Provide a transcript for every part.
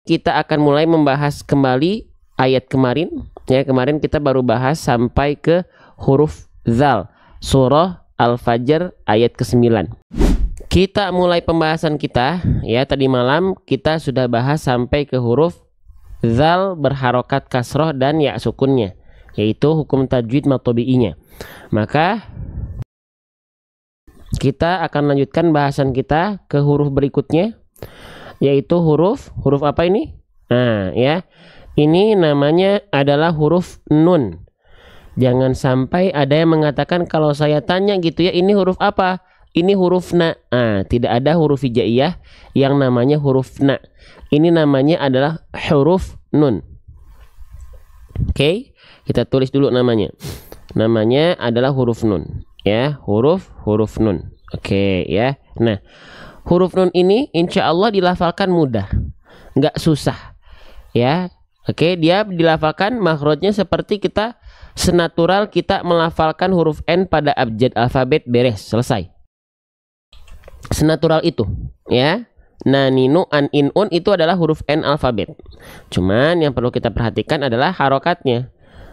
kita akan mulai membahas kembali ayat kemarin. Ya, kemarin kita baru bahas sampai ke huruf zal, surah Al-Fajr ayat ke-9. Kita mulai pembahasan kita, ya, tadi malam kita sudah bahas sampai ke huruf zal berharokat kasroh dan ya sukunnya, yaitu hukum tajwid matobi'inya. Maka kita akan lanjutkan bahasan kita ke huruf berikutnya, yaitu huruf apa ini? Nah, ya, ini namanya adalah huruf nun. Jangan sampai ada yang mengatakan kalau saya tanya gitu ya, ini huruf apa? Ini huruf na. Tidak ada huruf hijaiyah yang namanya huruf na. Ini namanya adalah huruf nun. Oke, kita tulis dulu namanya. Namanya adalah huruf nun, ya, huruf nun. Oke, ya. Nah, huruf nun ini insya Allah dilafalkan mudah, nggak susah, ya. Oke, dia dilafalkan makhrajnya seperti kita senatural kita melafalkan huruf N pada abjad alfabet, beres, selesai. Senatural itu, ya. Nah, ninu, an, in, un itu adalah huruf N alfabet. Cuman yang perlu kita perhatikan adalah harokatnya.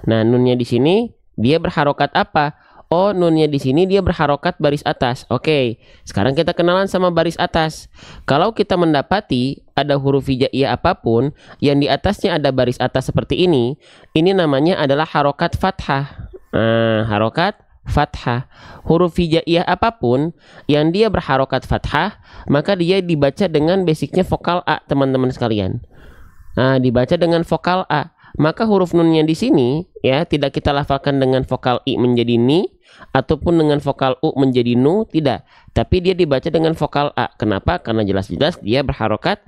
Nah, nunnya di sini dia berharokat apa? Oh, nunnya di sini dia berharokat baris atas. Oke, sekarang kita kenalan sama baris atas. Kalau kita mendapati ada huruf hijaiyah apapun yang di atasnya ada baris atas seperti ini namanya adalah harokat fathah. Harokat fathah. Huruf hijaiyah apapun yang dia berharokat fathah, maka dia dibaca dengan basicnya vokal A, teman-teman sekalian. Dibaca dengan vokal A. Maka huruf nunnya di sini, ya, tidak kita lafalkan dengan vokal I menjadi ni ataupun dengan vokal U menjadi nu, tidak. Tapi dia dibaca dengan vokal A. Kenapa? Karena jelas-jelas dia berharokat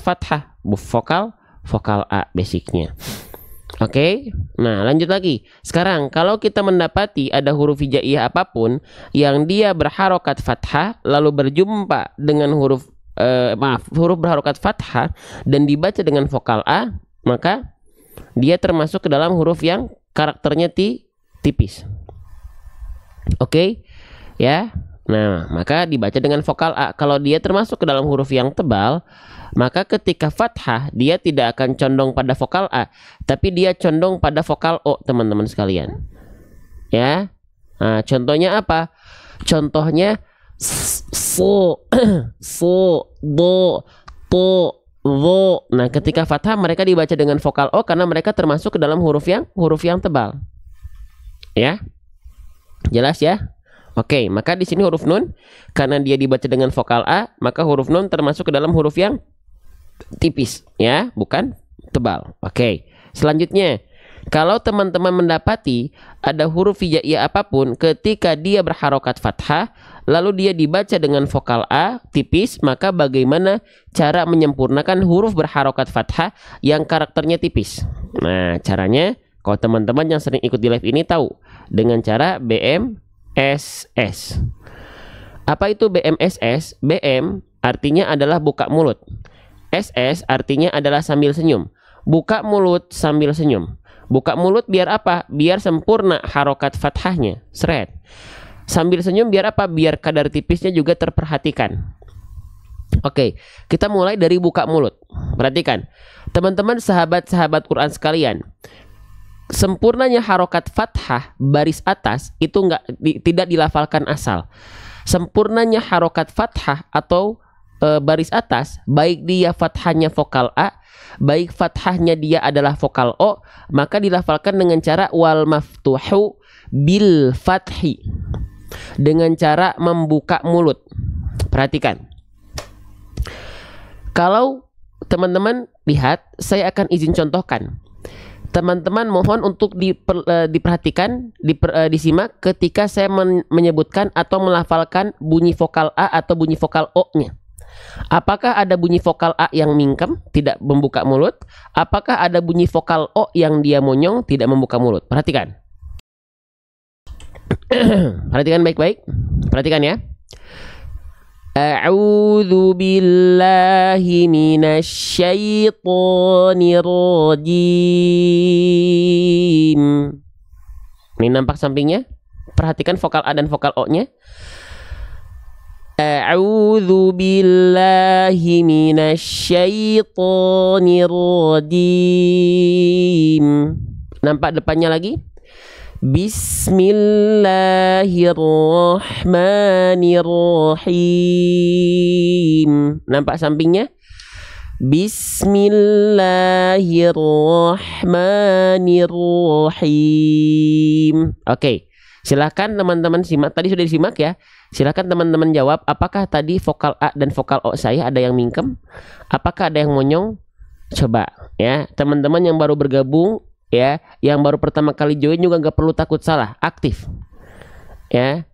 fathah, vokal A basicnya. Oke. Nah, lanjut lagi. Sekarang kalau kita mendapati ada huruf hijaiyah apapun yang dia berharokat fathah lalu berjumpa dengan huruf berharokat fathah dan dibaca dengan vokal A, maka dia termasuk ke dalam huruf yang karakternya tipis. Oke, ya. Nah, maka dibaca dengan vokal A. Kalau dia termasuk ke dalam huruf yang tebal, maka ketika fathah dia tidak akan condong pada vokal A, tapi dia condong pada vokal O, teman-teman sekalian. Ya. Nah, contohnya apa? Contohnya so, do, to, wo. Nah, ketika fathah mereka dibaca dengan vokal O karena mereka termasuk ke dalam huruf yang tebal. Ya. Jelas ya? Oke, maka di sini huruf nun karena dia dibaca dengan vokal A, maka huruf nun termasuk ke dalam huruf yang tipis, ya, bukan tebal. Oke. Selanjutnya, kalau teman-teman mendapati ada huruf hijaiyah apapun ketika dia berharokat fathah lalu dia dibaca dengan vokal A tipis, maka bagaimana cara menyempurnakan huruf berharokat fathah yang karakternya tipis? Nah, caranya kalau teman-teman yang sering ikut di live ini tahu dengan cara BMSS. Apa itu BMSS? BM artinya adalah buka mulut. SS artinya adalah sambil senyum. Buka mulut sambil senyum. Buka mulut biar apa? Biar sempurna harokat fathahnya. Seret. Sambil senyum biar apa? Biar kadar tipisnya juga terperhatikan. Oke, kita mulai dari buka mulut. Perhatikan, teman-teman sahabat-sahabat Quran sekalian, sempurnanya harokat fathah baris atas itu tidak dilafalkan asal. Sempurnanya harokat fathah atau baris atas, baik dia fathahnya vokal A, baik fathahnya dia adalah vokal O, maka dilafalkan dengan cara wal maftuhu bil fathi, dengan cara membuka mulut. Perhatikan, kalau teman-teman lihat, saya akan izin contohkan. Teman-teman mohon untuk diperhatikan, disimak ketika saya menyebutkan atau melafalkan bunyi vokal A atau bunyi vokal O-nya. Apakah ada bunyi vokal A yang mingkem, tidak membuka mulut? Apakah ada bunyi vokal O yang dia monyong, tidak membuka mulut? Perhatikan. Perhatikan baik-baik. Perhatikan ya. A'udzu billahi minasyaitonir rajim. Ini nampak sampingnya. Perhatikan vokal A dan vokal O-nya. A'udzu billahi minasyaitonir rajim. Nampak depannya lagi? Bismillahirrahmanirrahim. Nampak sampingnya? Bismillahirrahmanirrahim. Oke, silakan teman-teman simak. Tadi sudah disimak ya. Silakan teman-teman jawab. Apakah tadi vokal A dan vokal O saya ada yang mingkem? Apakah ada yang monyong? Coba ya, teman-teman yang baru bergabung ya, yang baru pertama kali join juga nggak perlu takut salah, aktif ya.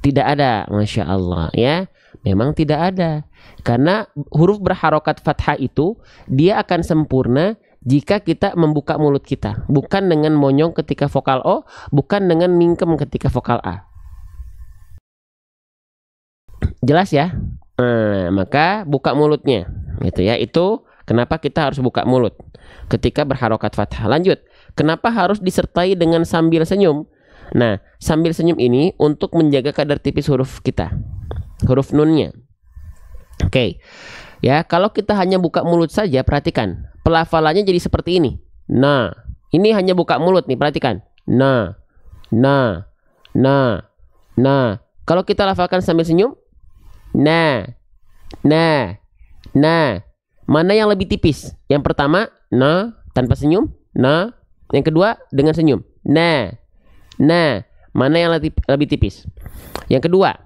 Tidak ada, Masya Allah ya. Memang tidak ada, karena huruf berharokat fathah itu dia akan sempurna jika kita membuka mulut kita, bukan dengan monyong ketika vokal O, bukan dengan mingkem ketika vokal A. Jelas ya? Maka buka mulutnya gitu ya. Itu kenapa kita harus buka mulut ketika berharokat fathah. Lanjut, kenapa harus disertai dengan sambil senyum? Nah, sambil senyum ini untuk menjaga kadar tipis huruf kita, huruf nunnya. Oke. Ya, kalau kita hanya buka mulut saja, perhatikan pelafalannya jadi seperti ini. Nah, ini hanya buka mulut nih, perhatikan. Nah. Kalau kita lafalkan sambil senyum, nah. Mana yang lebih tipis? Yang pertama, nah tanpa senyum, nah. Yang kedua dengan senyum, nah. Mana yang lebih tipis? Yang kedua,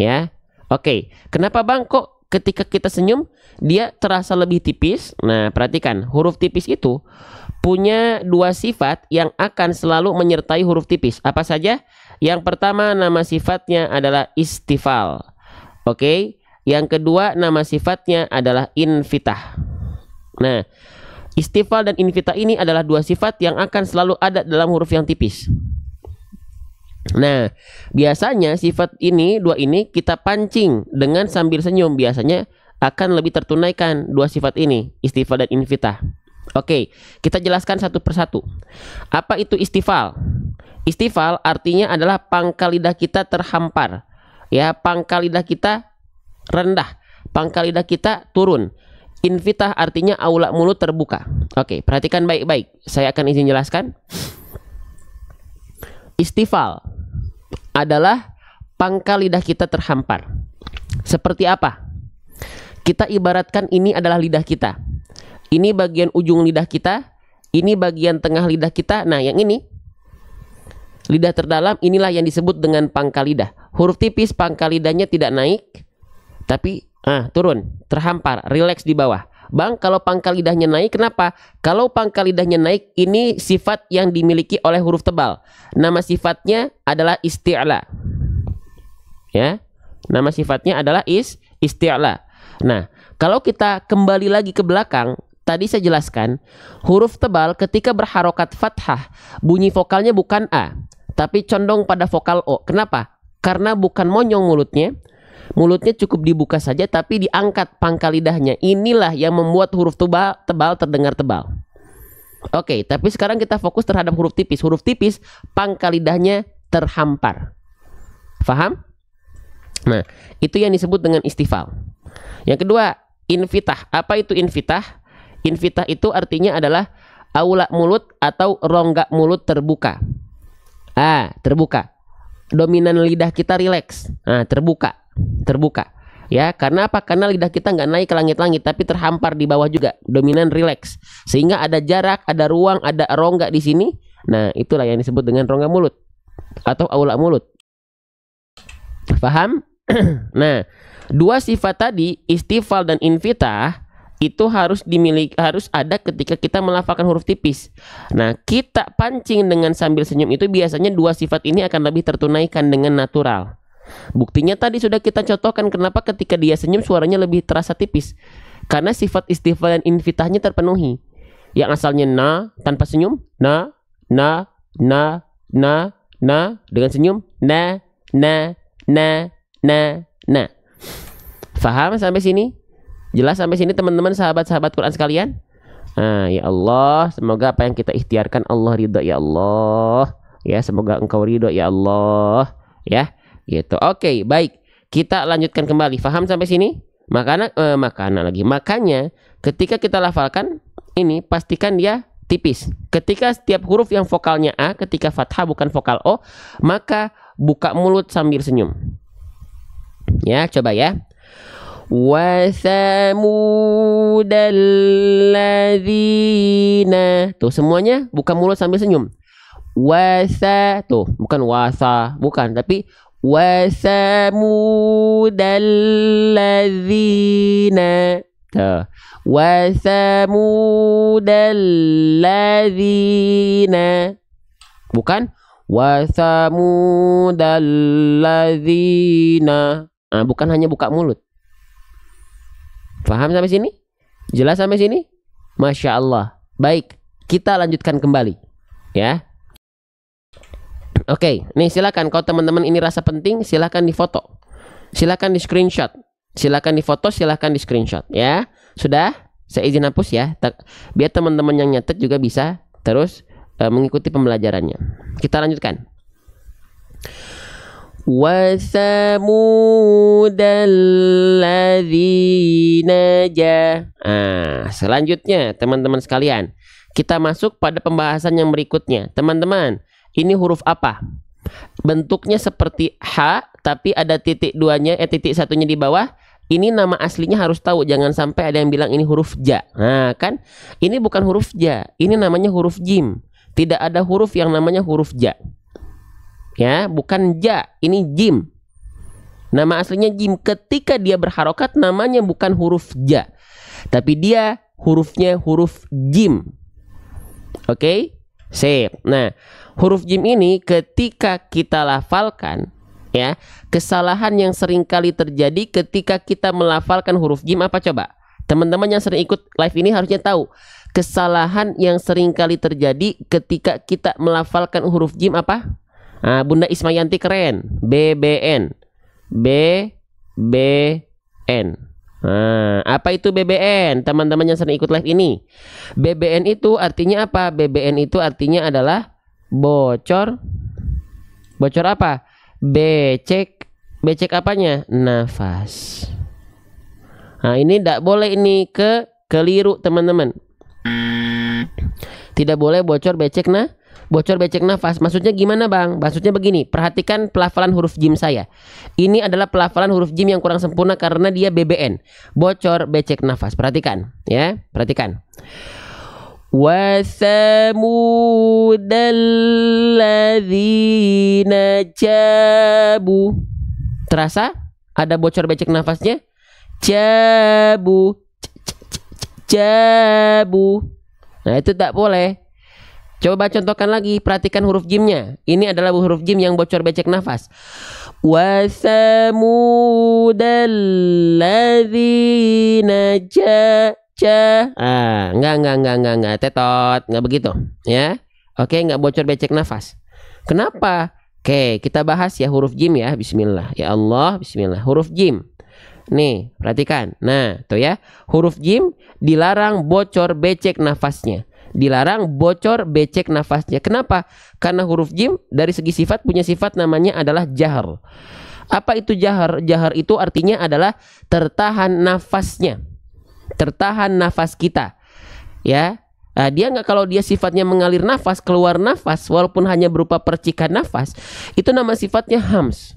ya. Oke, kenapa Bang kok ketika kita senyum dia terasa lebih tipis? Nah, perhatikan, huruf tipis itu punya dua sifat yang akan selalu menyertai huruf tipis. Apa saja? Yang pertama, nama sifatnya adalah istifal. Oke. Yang kedua, nama sifatnya adalah infitah. Nah, istifal dan infitah ini adalah dua sifat yang akan selalu ada dalam huruf yang tipis. Nah, biasanya sifat ini, dua ini kita pancing dengan sambil senyum. Biasanya akan lebih tertunaikan dua sifat ini, istifal dan infitah. Oke, kita jelaskan satu persatu. Apa itu istifal? Istifal artinya adalah pangkal lidah kita terhampar. Ya, pangkal lidah kita rendah, pangkal lidah kita turun. Infitah artinya aula mulut terbuka. Oke, perhatikan baik-baik. Saya akan izin jelaskan. Istifal adalah pangkal lidah kita terhampar. Seperti apa? Kita ibaratkan ini adalah lidah kita. Ini bagian ujung lidah kita, ini bagian tengah lidah kita. Nah, yang ini lidah terdalam, inilah yang disebut dengan pangkal lidah. Huruf tipis pangkal lidahnya tidak naik, tapi turun, terhampar, rileks di bawah. Bang, kalau pangkal lidahnya naik, kenapa? Kalau pangkal lidahnya naik, ini sifat yang dimiliki oleh huruf tebal. Nama sifatnya adalah isti'la. Ya, nama sifatnya adalah isti'la. Nah, kalau kita kembali lagi ke belakang, tadi saya jelaskan, huruf tebal ketika berharokat fathah, bunyi vokalnya bukan A, tapi condong pada vokal O. Kenapa? Karena bukan monyong mulutnya. Mulutnya cukup dibuka saja, tapi diangkat pangkal lidahnya. Inilah yang membuat huruf tebal terdengar tebal. Oke, tapi sekarang kita fokus terhadap huruf tipis. Huruf tipis, pangkal lidahnya terhampar. Faham? Nah, itu yang disebut dengan istifal. Yang kedua, infitah. Apa itu infitah? Infitah itu artinya adalah aula mulut atau rongga mulut terbuka. Terbuka. Dominan lidah kita rileks. Terbuka ya, karena apa? Karena lidah kita nggak naik ke langit-langit, tapi terhampar di bawah juga, dominan rileks, sehingga ada jarak, ada ruang, ada rongga di sini. Nah, itulah yang disebut dengan rongga mulut atau aula mulut. Paham? Nah, dua sifat tadi, istifal dan infitah, itu harus ada ketika kita melafalkan huruf tipis. Nah, kita pancing dengan sambil senyum itu biasanya dua sifat ini akan lebih tertunaikan dengan natural. Buktinya tadi sudah kita contohkan kenapa ketika dia senyum suaranya lebih terasa tipis. Karena sifat istifal dan infitahnya terpenuhi. Yang asalnya na tanpa senyum, na dengan senyum, na. Faham sampai sini? Jelas sampai sini teman-teman, sahabat-sahabat Quran sekalian? Ya Allah, semoga apa yang kita ikhtiarkan Allah ridho ya Allah. Ya, semoga engkau ridho ya Allah. Ya. Gitu. Oke, baik. kita lanjutkan kembali. Faham sampai sini? Makanya ketika kita lafalkan ini pastikan dia tipis. Ketika setiap huruf yang vokalnya A, ketika fathah bukan vokal O, maka buka mulut sambil senyum. Ya, coba ya. Wa samudalladzina. Tuh semuanya buka mulut sambil senyum. Tuh bukan wasa, bukan, tapi wa samudalladzina. Tuh. Wa samudalladzina. Bukan wa samudalladzina. Nah, bukan hanya buka mulut. Paham sampai sini? Jelas sampai sini? Masya Allah. Baik, kita lanjutkan kembali. Ya. Oke, nih silakan kalau teman-teman ini rasa penting, silakan difoto. Silakan di screenshot. Silakan difoto, silakan di screenshot. Ya. Sudah? Saya izin hapus ya. Biar teman-teman yang nyatet juga bisa terus mengikuti pembelajarannya. Kita lanjutkan. Wa samudalladzina selanjutnya teman-teman sekalian, kita masuk pada pembahasan yang berikutnya. Teman-teman, ini huruf apa? Bentuknya seperti H, tapi ada titik duanya, titik satunya di bawah. Ini nama aslinya harus tahu, jangan sampai ada yang bilang ini huruf ja. Nah kan, ini bukan huruf ja, ini namanya huruf jim. Tidak ada huruf yang namanya huruf ja. Ya, bukan ja, ini jim. Nama aslinya jim. Ketika dia berharokat namanya bukan huruf ja, tapi dia hurufnya huruf jim. Oke? Sip. Nah, huruf jim ini ketika kita lafalkan, ya, kesalahan yang sering kali terjadi ketika kita melafalkan huruf jim apa coba? Teman-teman yang sering ikut live ini harusnya tahu. Kesalahan yang sering kali terjadi ketika kita melafalkan huruf jim apa? Nah, Bunda Ismayanti keren. BBN. BBN. Nah, apa itu BBN? Teman-teman yang sering ikut live ini. BBN itu artinya apa? BBN itu artinya adalah bocor. Bocor apa? Becek. Becek apanya? Nafas. Nah, ini tidak boleh ini keliru teman-teman. Tidak boleh bocor becek bocor becek nafas. Maksudnya gimana bang? Maksudnya begini, perhatikan pelafalan huruf jim saya. Ini adalah pelafalan huruf jim yang kurang sempurna karena dia BBN, bocor becek nafas. Perhatikan ya, perhatikan. Wasamudalladzina jabu. Terasa ada bocor becek nafasnya? Jabu. Jabu. Nah itu tak boleh. Coba contohkan lagi, perhatikan huruf jimnya. Ini adalah huruf jim yang bocor becek nafas. Wasamudalladzina enggak, tetot, enggak begitu, ya. Oke, enggak bocor becek nafas. Kenapa? Oke, kita bahas ya huruf jim ya. Bismillah. Ya Allah, bismillah. Huruf jim. Nih, perhatikan. Nah, tuh ya. Huruf jim dilarang bocor becek nafasnya. Dilarang bocor becek nafasnya. Kenapa? Karena huruf jim dari segi sifat punya sifat namanya adalah jahar. Apa itu jahar? Jahar itu artinya adalah tertahan nafasnya. Tertahan nafas kita. Ya. Nah, dia nggak, kalau dia sifatnya mengalir nafas, keluar nafas walaupun hanya berupa percikan nafas, itu nama sifatnya hams.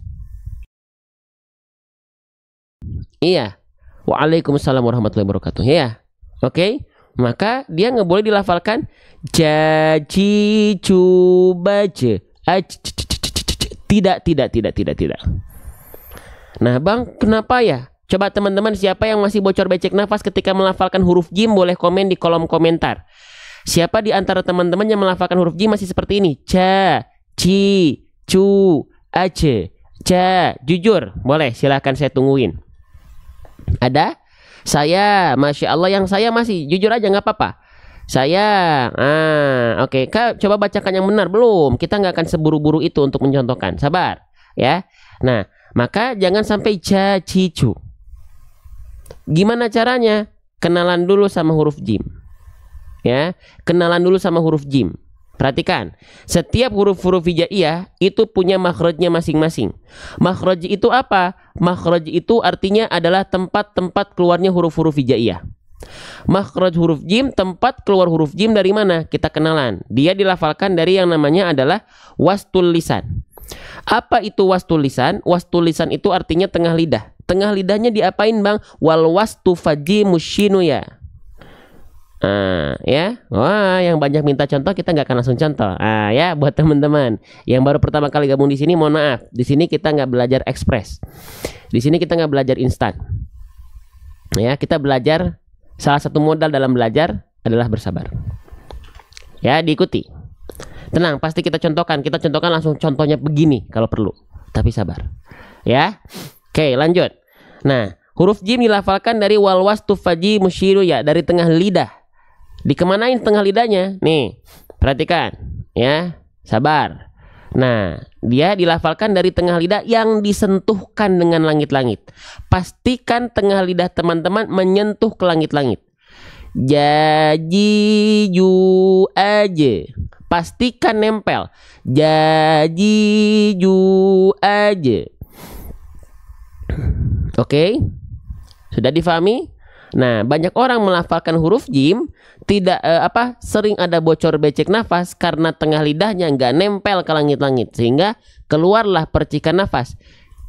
Iya. Waalaikumsalam warahmatullahi wabarakatuh. Ya. Oke. Maka dia nggak boleh dilafalkan jaji cubaje. Tidak. Nah bang, kenapa ya? Coba teman-teman siapa yang masih bocor becek nafas ketika melafalkan huruf jim boleh komen di kolom komentar. Siapa di antara teman-teman yang melafalkan huruf jim masih seperti ini? Ja, ci, cu, aje, ja. Jujur, boleh, silahkan saya tungguin. Ada? Saya, Masya Allah, yang saya masih jujur aja nggak apa-apa. Saya, oke. Kak, coba bacakan yang benar. Belum, kita nggak akan seburu-buru itu untuk mencontohkan. Sabar, ya. Nah, maka jangan sampai jacicu. Gimana caranya? Kenalan dulu sama huruf jim. Ya, kenalan dulu sama huruf jim. Perhatikan, setiap huruf-huruf hijaiyah itu punya makhrajnya masing-masing. Makhraj itu apa? Makhraj itu artinya adalah tempat-tempat keluarnya huruf-huruf hijaiyah. Makhraj huruf jim, tempat keluar huruf jim dari mana? Kita kenalan. Dia dilafalkan dari yang namanya adalah wastul lisan. Apa itu wastul lisan? Wastul lisan itu artinya tengah lidah. Tengah lidahnya diapain, Bang? Wal wastu faji musyinu ya. Ya, wah, yang banyak minta contoh kita nggak akan langsung contoh. Ya, buat teman-teman yang baru pertama kali gabung di sini, mohon maaf. Di sini kita nggak belajar ekspres. Di sini kita nggak belajar instan. Ya, kita belajar, salah satu modal dalam belajar adalah bersabar. Ya, diikuti. Tenang, pasti kita contohkan. Kita contohkan langsung contohnya begini kalau perlu. Tapi sabar. Ya, oke, lanjut. Nah, huruf jim dilafalkan dari wal wastu faji musyiru ya, dari tengah lidah. Dikemanain tengah lidahnya? Nih, perhatikan ya, sabar. Nah, dia dilafalkan dari tengah lidah yang disentuhkan dengan langit-langit. Pastikan tengah lidah teman-teman menyentuh ke langit-langit. Jaji ju aja. Pastikan nempel. Jaji ju aja. Oke? Sudah difahami? Nah, banyak orang melafalkan huruf jim tidak sering ada bocor becek nafas karena tengah lidahnya nggak nempel ke langit-langit, sehingga keluarlah percikan nafas.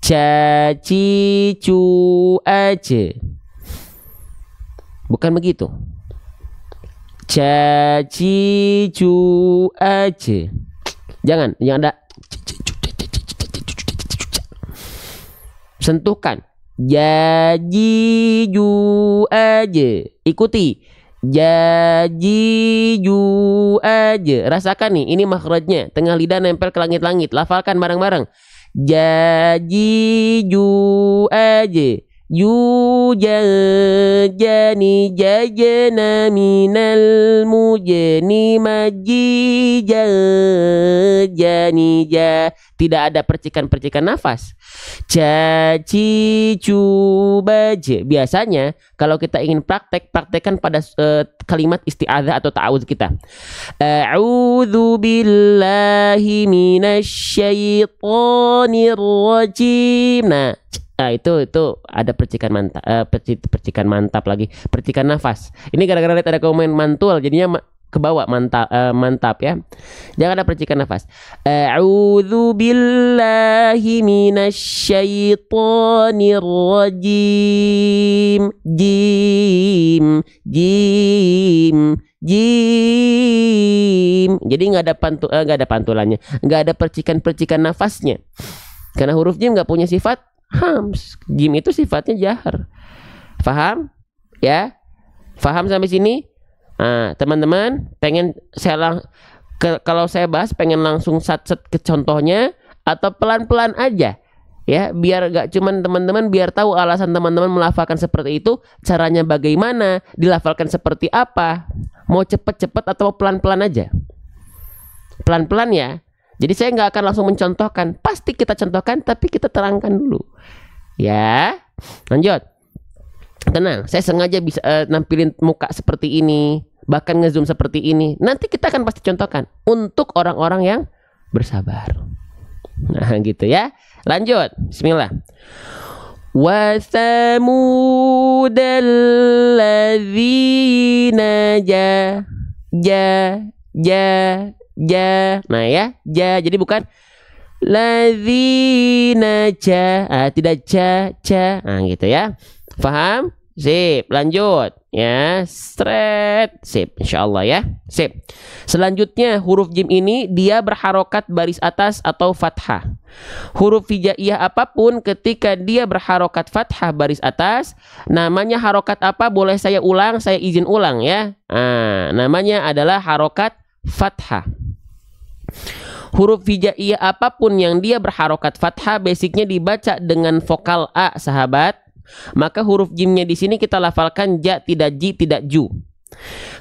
Caci cu aja. Bukan begitu. Caci cu aja. Jangan ada. Sentuhkan. Jaji ju aja. Ikuti. Jaji ju aja. Rasakan nih, ini makhrajnya. Tengah lidah nempel ke langit-langit. Lafalkan bareng-bareng. Jaji ju aja. Ju jani jajana minal mujani maji jani ja. Tidak ada percikan-percikan nafas. Caci cuba je. Biasanya kalau kita ingin praktekkan pada kalimat isti'adzah atau ta'awudz kita. A'udzu billahi minasyaitonir rajim. Nah, itu ada percikan mantap, percikan mantap lagi, percikan nafas. Ini gara-gara lihat ada komen mantul, jadinya ke bawah mantap ya. Jangan ada percikan nafas. A'udzu billahi minasyaitonir rajim. Jim. Jadi nggak ada pantulannya, nggak ada percikan nafasnya. Karena huruf jim nggak punya sifat hams. Jim itu sifatnya jahar. Faham? Ya? Faham sampai sini? Nah, teman-teman pengen kalau saya bahas pengen langsung sat-set ke contohnya atau pelan-pelan aja? Ya, biar gak cuman teman-teman biar tahu alasan teman-teman melafalkan seperti itu, caranya bagaimana, dilafalkan seperti apa. Mau cepet-cepet atau pelan-pelan aja? Pelan-pelan ya. Jadi saya nggak akan langsung mencontohkan. Pasti kita contohkan, tapi kita terangkan dulu. Ya, lanjut. Tenang, saya sengaja bisa nampilin muka seperti ini, bahkan ngezoom seperti ini. Nanti kita akan pasti contohkan untuk orang-orang yang bersabar. Nah, gitu ya. Lanjut. Bismillah. Wa thamudal ladzina Nah ya, jadi bukan ladzina tidak ca. Nah gitu ya. Paham? Sip, lanjut ya, straight. Sip, insyaallah ya. Sip. Selanjutnya huruf jim ini dia berharokat baris atas atau fathah. Huruf hijaiyah apapun ketika dia berharokat fathah baris atas, namanya harokat apa? Boleh saya ulang, saya izin ulang ya. Namanya adalah harokat fathah. Huruf hijaiyah apapun yang dia berharokat fathah basicnya dibaca dengan vokal A, sahabat. Maka huruf jimnya di sini kita lafalkan ja, tidak ji, tidak ju.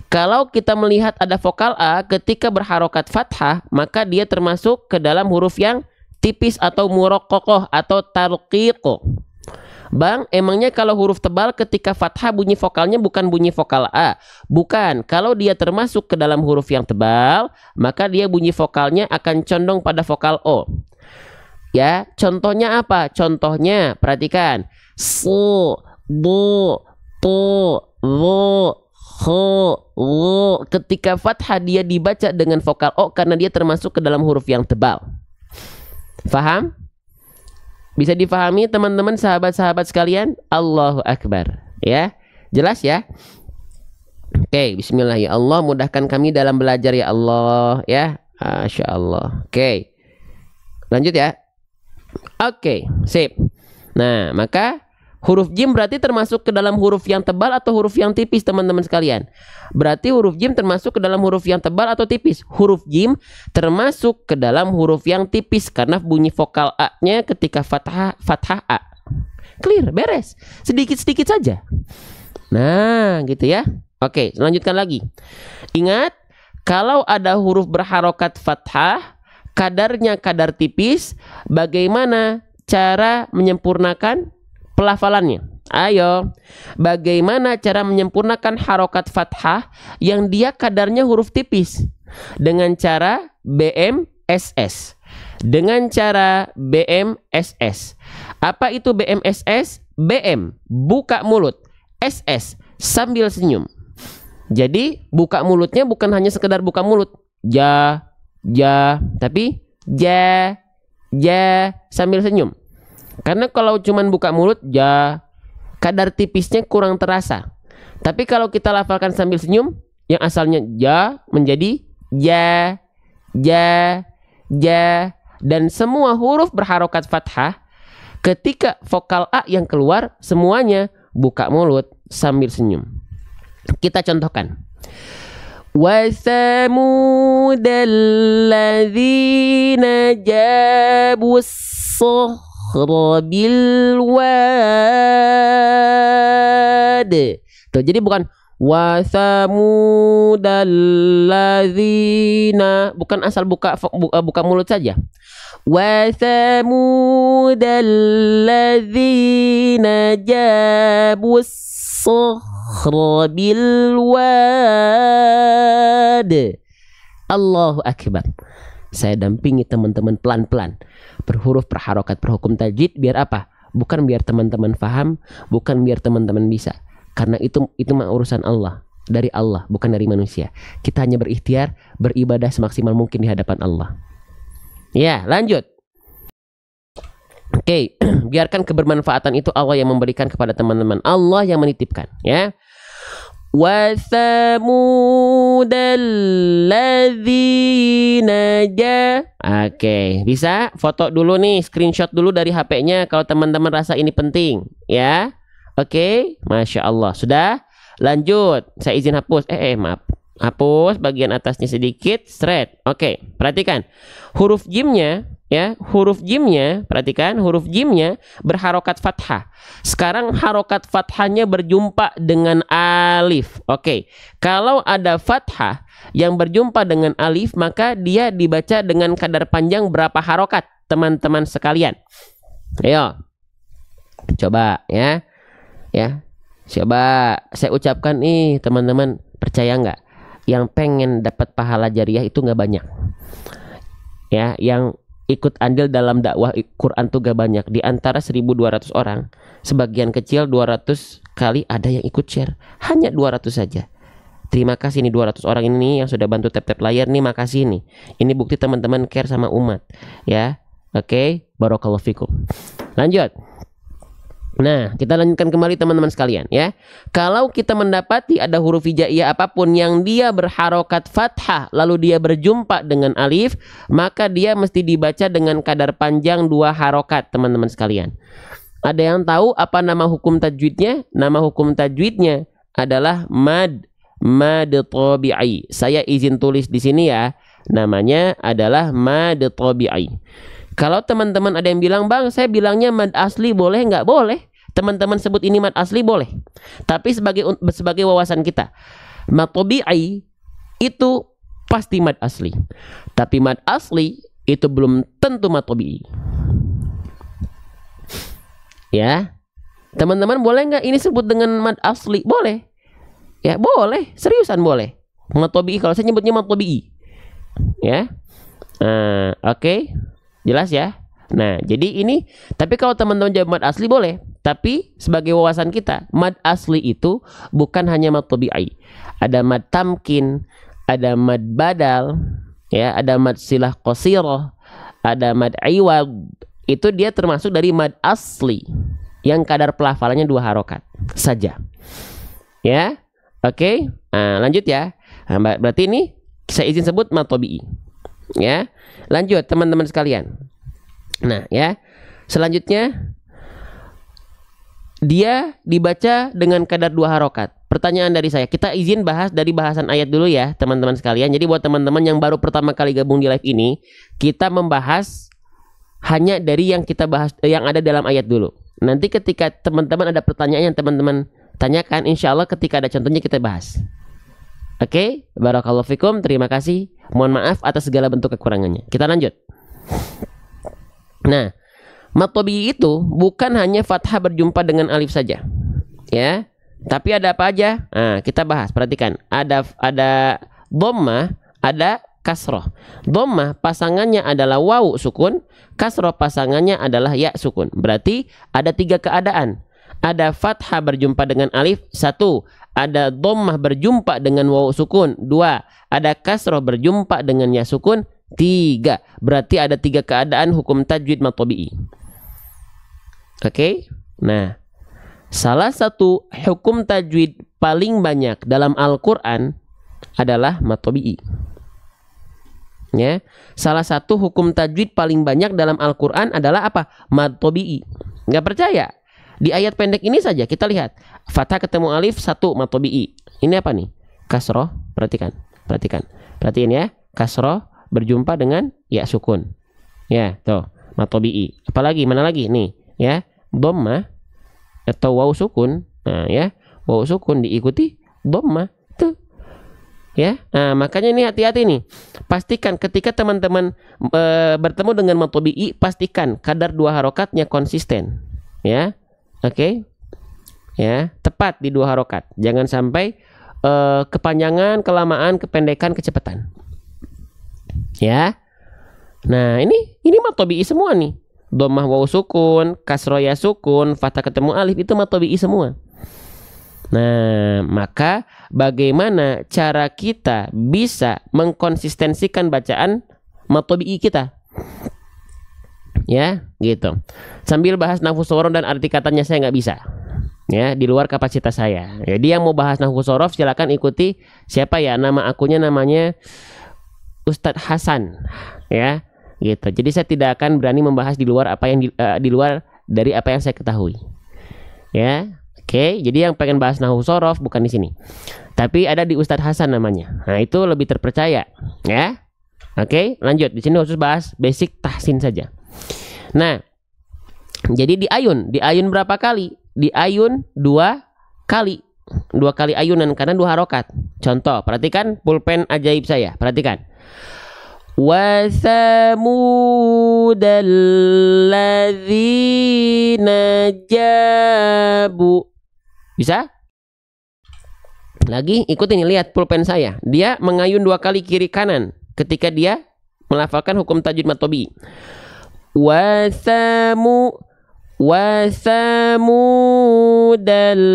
Kalau kita melihat ada vokal A ketika berharokat fathah, maka dia termasuk ke dalam huruf yang tipis atau murokokoh atau tarqiqo. Bang, emangnya kalau huruf tebal ketika fathah bunyi vokalnya bukan bunyi vokal A? Bukan. Kalau dia termasuk ke dalam huruf yang tebal, maka dia bunyi vokalnya akan condong pada vokal O. Ya, contohnya apa? Contohnya, perhatikan. Su, bu, tu, wo, ho, wo. Ketika fathah dia dibaca dengan vokal O karena dia termasuk ke dalam huruf yang tebal. Faham? Bisa difahami teman-teman, sahabat-sahabat sekalian? Allahu Akbar. Ya, jelas ya? Oke, bismillah ya Allah, mudahkan kami dalam belajar ya Allah. Ya, Masya Allah. Oke, lanjut ya. Oke, sip. Nah, maka huruf jim berarti termasuk ke dalam huruf yang tebal atau huruf yang tipis teman-teman sekalian? Berarti huruf jim termasuk ke dalam huruf yang tebal atau tipis? Huruf jim termasuk ke dalam huruf yang tipis karena bunyi vokal A-nya ketika fathah A. Clear, beres. Sedikit-sedikit saja. Nah, gitu ya. Oke, lanjutkan lagi. Ingat, kalau ada huruf berharokat fathah, kadarnya kadar tipis, bagaimana cara menyempurnakan pelafalannya? Ayo, bagaimana cara menyempurnakan harokat fathah yang dia kadarnya huruf tipis? Dengan cara BMSS. Dengan cara BMSS. Apa itu BMSS? BM, buka mulut. SS, sambil senyum. Jadi, buka mulutnya bukan hanya sekedar buka mulut. Ja, tapi ja, sambil senyum. Karena kalau cuman buka mulut, ja, kadar tipisnya kurang terasa. Tapi kalau kita lafalkan sambil senyum, yang asalnya ja menjadi ja, dan semua huruf berharokat fathah, ketika vokal A yang keluar, semuanya buka mulut sambil senyum. Kita contohkan. وَثَمُودَ الَّذِينَ جَابُوا الصَّخْرَ بِالْوَادِ. Tuh, jadi bukan وَثَمُودَ الَّذِينَ, bukan asal buka mulut saja. وَثَمُودَ الَّذِينَ جَابُوا الصَّخْرَ بِالْوَادِ. Allahu Akbar. Saya dampingi teman-teman pelan-pelan, berhuruf berharokat berhukum tajwid. Biar apa? Bukan biar teman-teman paham, bukan biar teman-teman bisa, karena itu mah urusan Allah, dari Allah, bukan dari manusia. Kita hanya berikhtiar, beribadah semaksimal mungkin di hadapan Allah. Ya, lanjut. Oke, biarkan kebermanfaatan itu Allah yang memberikan kepada teman-teman, Allah yang menitipkan, ya. وَثَمُودَ الَّذِينَ جَاءُوا. Oke, bisa foto dulu nih, screenshot dulu dari HP-nya kalau teman-teman rasa ini penting, ya. Oke, Masya Allah. Sudah, lanjut. Saya izin hapus. Maaf. Hapus bagian atasnya sedikit, straight. Oke, perhatikan. Huruf jimnya, ya, huruf jimnya, perhatikan, huruf jimnya berharokat fathah. Sekarang harokat fathahnya berjumpa dengan alif. Oke, kalau ada fathah yang berjumpa dengan alif, maka dia dibaca dengan kadar panjang berapa harokat, teman-teman sekalian? Ayo, coba ya. Ya, coba saya ucapkan nih teman-teman, percaya nggak? Yang pengen dapat pahala jariah itu nggak banyak. Ya, yang ikut andil dalam dakwah Quran tuh gak banyak. Di antara 1.200 orang, sebagian kecil 200 kali ada yang ikut share. Hanya 200 saja. Terima kasih nih 200 orang ini yang sudah bantu tap-tap layar nih, makasih nih. Ini bukti teman-teman care sama umat. Ya, oke, barakallahu fikum. Lanjut. Nah, kita lanjutkan kembali teman-teman sekalian, ya. Kalau kita mendapati ada huruf hijaiyah apapun yang dia berharokat fathah lalu dia berjumpa dengan alif, maka dia mesti dibaca dengan kadar panjang 2 harokat, teman-teman sekalian. Ada yang tahu apa nama hukum tajwidnya? Nama hukum tajwidnya adalah mad tabi'i. Saya izin tulis di sini ya. Namanya adalah mad tabi'i. Kalau teman-teman ada yang bilang, bang, saya bilangnya mad asli, boleh nggak? Boleh. Teman-teman sebut ini mad asli, boleh. Tapi sebagai wawasan kita, mad tabi'i itu pasti mad asli. Tapi mad asli itu belum tentu mad tabi'i. Ya, Teman-teman boleh nggak ini sebut dengan mad asli? Boleh. Ya, boleh. Seriusan boleh. Mad tabi'i, kalau saya nyebutnya mad tabi'i. Ya. Oke. Jelas ya? Nah, jadi ini, tapi kalau teman-teman jawab mad asli boleh. Tapi sebagai wawasan kita, mad asli itu bukan hanya mad tabi'i. Ada mad tamkin, ada mad badal, ya, ada mad silah qasirah, ada mad iwad. Itu dia termasuk dari mad asli yang kadar pelafalannya 2 harokat saja. Ya. Oke. Nah, lanjut ya. Nah, berarti ini saya izin sebut mad tabi'i. Ya. Lanjut teman-teman sekalian. Nah, ya. Selanjutnya dia dibaca dengan kadar 2 harokat. Pertanyaan dari saya, kita izin bahas dari bahasan ayat dulu ya teman-teman sekalian. Jadi buat teman-teman yang baru pertama kali gabung di live ini, kita membahas hanya dari yang kita bahas, yang ada dalam ayat dulu. Nanti ketika teman-teman ada pertanyaan yang teman-teman tanyakan, insya Allah ketika ada contohnya kita bahas. Oke, barakallahu fikum, terima kasih. Mohon maaf atas segala bentuk kekurangannya. Kita lanjut. Nah, mad tabi'i itu bukan hanya fathah berjumpa dengan alif saja, ya. Tapi ada apa aja? Nah, kita bahas. Perhatikan. Ada dhammah, ada kasroh. Dhammah pasangannya adalah wawu sukun, kasroh pasangannya adalah ya sukun. Berarti ada 3 keadaan. Ada fathah berjumpa dengan alif, 1. Ada dhammah berjumpa dengan wawu sukun, 2. Ada kasroh berjumpa dengan ya sukun, 3. Berarti ada 3 keadaan hukum tajwid mad tabi'i. Oke. Nah, salah satu hukum tajwid paling banyak dalam Al-Quran adalah mad tabi'i. Ya, salah satu hukum tajwid paling banyak dalam Al-Quran adalah apa? Mad tabi'i. Nggak percaya? Di ayat pendek ini saja kita lihat. Fathah ketemu alif, 1 mad tabi'i. Ini apa nih? Kasroh. Perhatikan. Perhatiin ya. Kasroh berjumpa dengan ya sukun. Ya, tuh. Mad tabi'i. Apalagi? Mana lagi? Nih. Ya, dhammah atau wawu sukun. Nah, ya, wawu sukun diikuti dhammah tuh. Ya, nah makanya ini hati-hati nih. Pastikan ketika teman-teman bertemu dengan mad tabi'i, pastikan kadar 2 harokatnya konsisten. Ya, oke. Ya, tepat di 2 harokat. Jangan sampai kepanjangan, kelamaan, kependekan, kecepatan. Ya. Nah, ini mad tabi'i semua nih. Dhammah wawu sukun, kasroh ya sukun, fathah ketemu alif, itu mad tabi'i semua. Nah, maka bagaimana cara kita bisa mengkonsistensikan bacaan mad tabi'i kita? Ya, gitu. Sambil bahas nahwu sorof dan arti katanya saya nggak bisa. Ya, di luar kapasitas saya. Jadi yang mau bahas nahwu sorof silakan ikuti siapa ya, nama akunnya namanya Ustadz Hasan. Ya. Gitu. Jadi saya tidak akan berani membahas di luar apa yang di luar dari apa yang saya ketahui. Ya. Oke, jadi yang pengen bahas nahwu sorof bukan di sini. Tapi ada di Ustadz Hasan namanya. Nah, itu lebih terpercaya, ya. Oke, lanjut. Di sini khusus bahas basic tahsin saja. Nah, jadi di ayun berapa kali? Di ayun 2 kali. 2 kali ayunan karena 2 harokat. Contoh, perhatikan pulpen ajaib saya. Perhatikan. Wa thamudal ladzina jabu. Bisa? Lagi ikutin, lihat pulpen saya. Dia mengayun 2 kali kiri kanan ketika dia melafalkan hukum tajwid mad tabi'i. Wa thamudal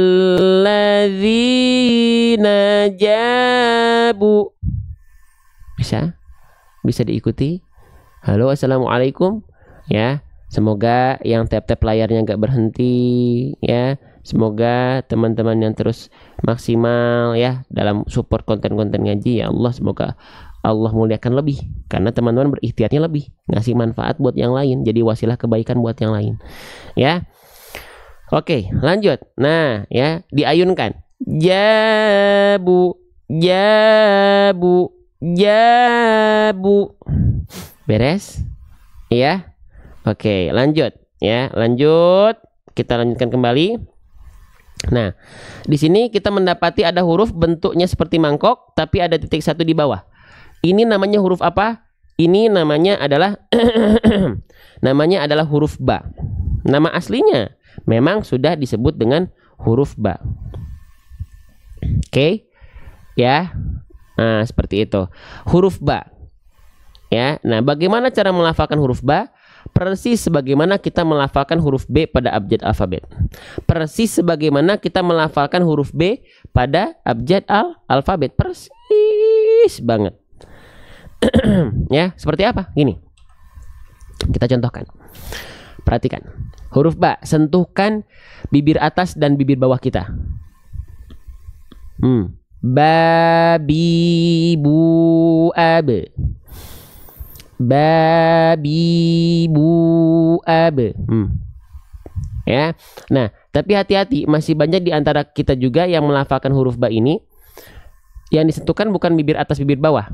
ladzina jabu. Bisa? Bisa diikuti. Halo, assalamualaikum. Ya, semoga yang tap-tap layarnya nggak berhenti. Ya, semoga teman-teman yang terus maksimal ya dalam support konten-konten ngaji. Ya Allah, semoga Allah muliakan lebih karena teman-teman berikhtiarnya lebih, ngasih manfaat buat yang lain, jadi wasilah kebaikan buat yang lain. Ya, oke, lanjut. Nah, ya, diayunkan. Jabu, jabu, jabu. Beres? Ya. Oke, lanjut ya, lanjut. Kita lanjutkan kembali. Nah, di sini kita mendapati ada huruf bentuknya seperti mangkok tapi ada titik 1 di bawah. Ini namanya huruf apa? Ini namanya adalah namanya adalah huruf ba. Nama aslinya memang sudah disebut dengan huruf ba. Oke, ya. Nah, seperti itu. Huruf ba. Ya. Nah, bagaimana cara melafalkan huruf ba? Persis sebagaimana kita melafalkan huruf B pada abjad alfabet. Persis sebagaimana kita melafalkan huruf B pada abjad alfabet. Persis banget. Ya, seperti apa? Gini. Kita contohkan. Perhatikan. Huruf ba, sentuhkan bibir atas dan bibir bawah kita. Ba, bi, bu, ab. Babi bu ab. Ya. Nah, tapi hati-hati, masih banyak di antara kita juga yang melafalkan huruf ba ini yang disentuhkan bukan bibir atas bibir bawah,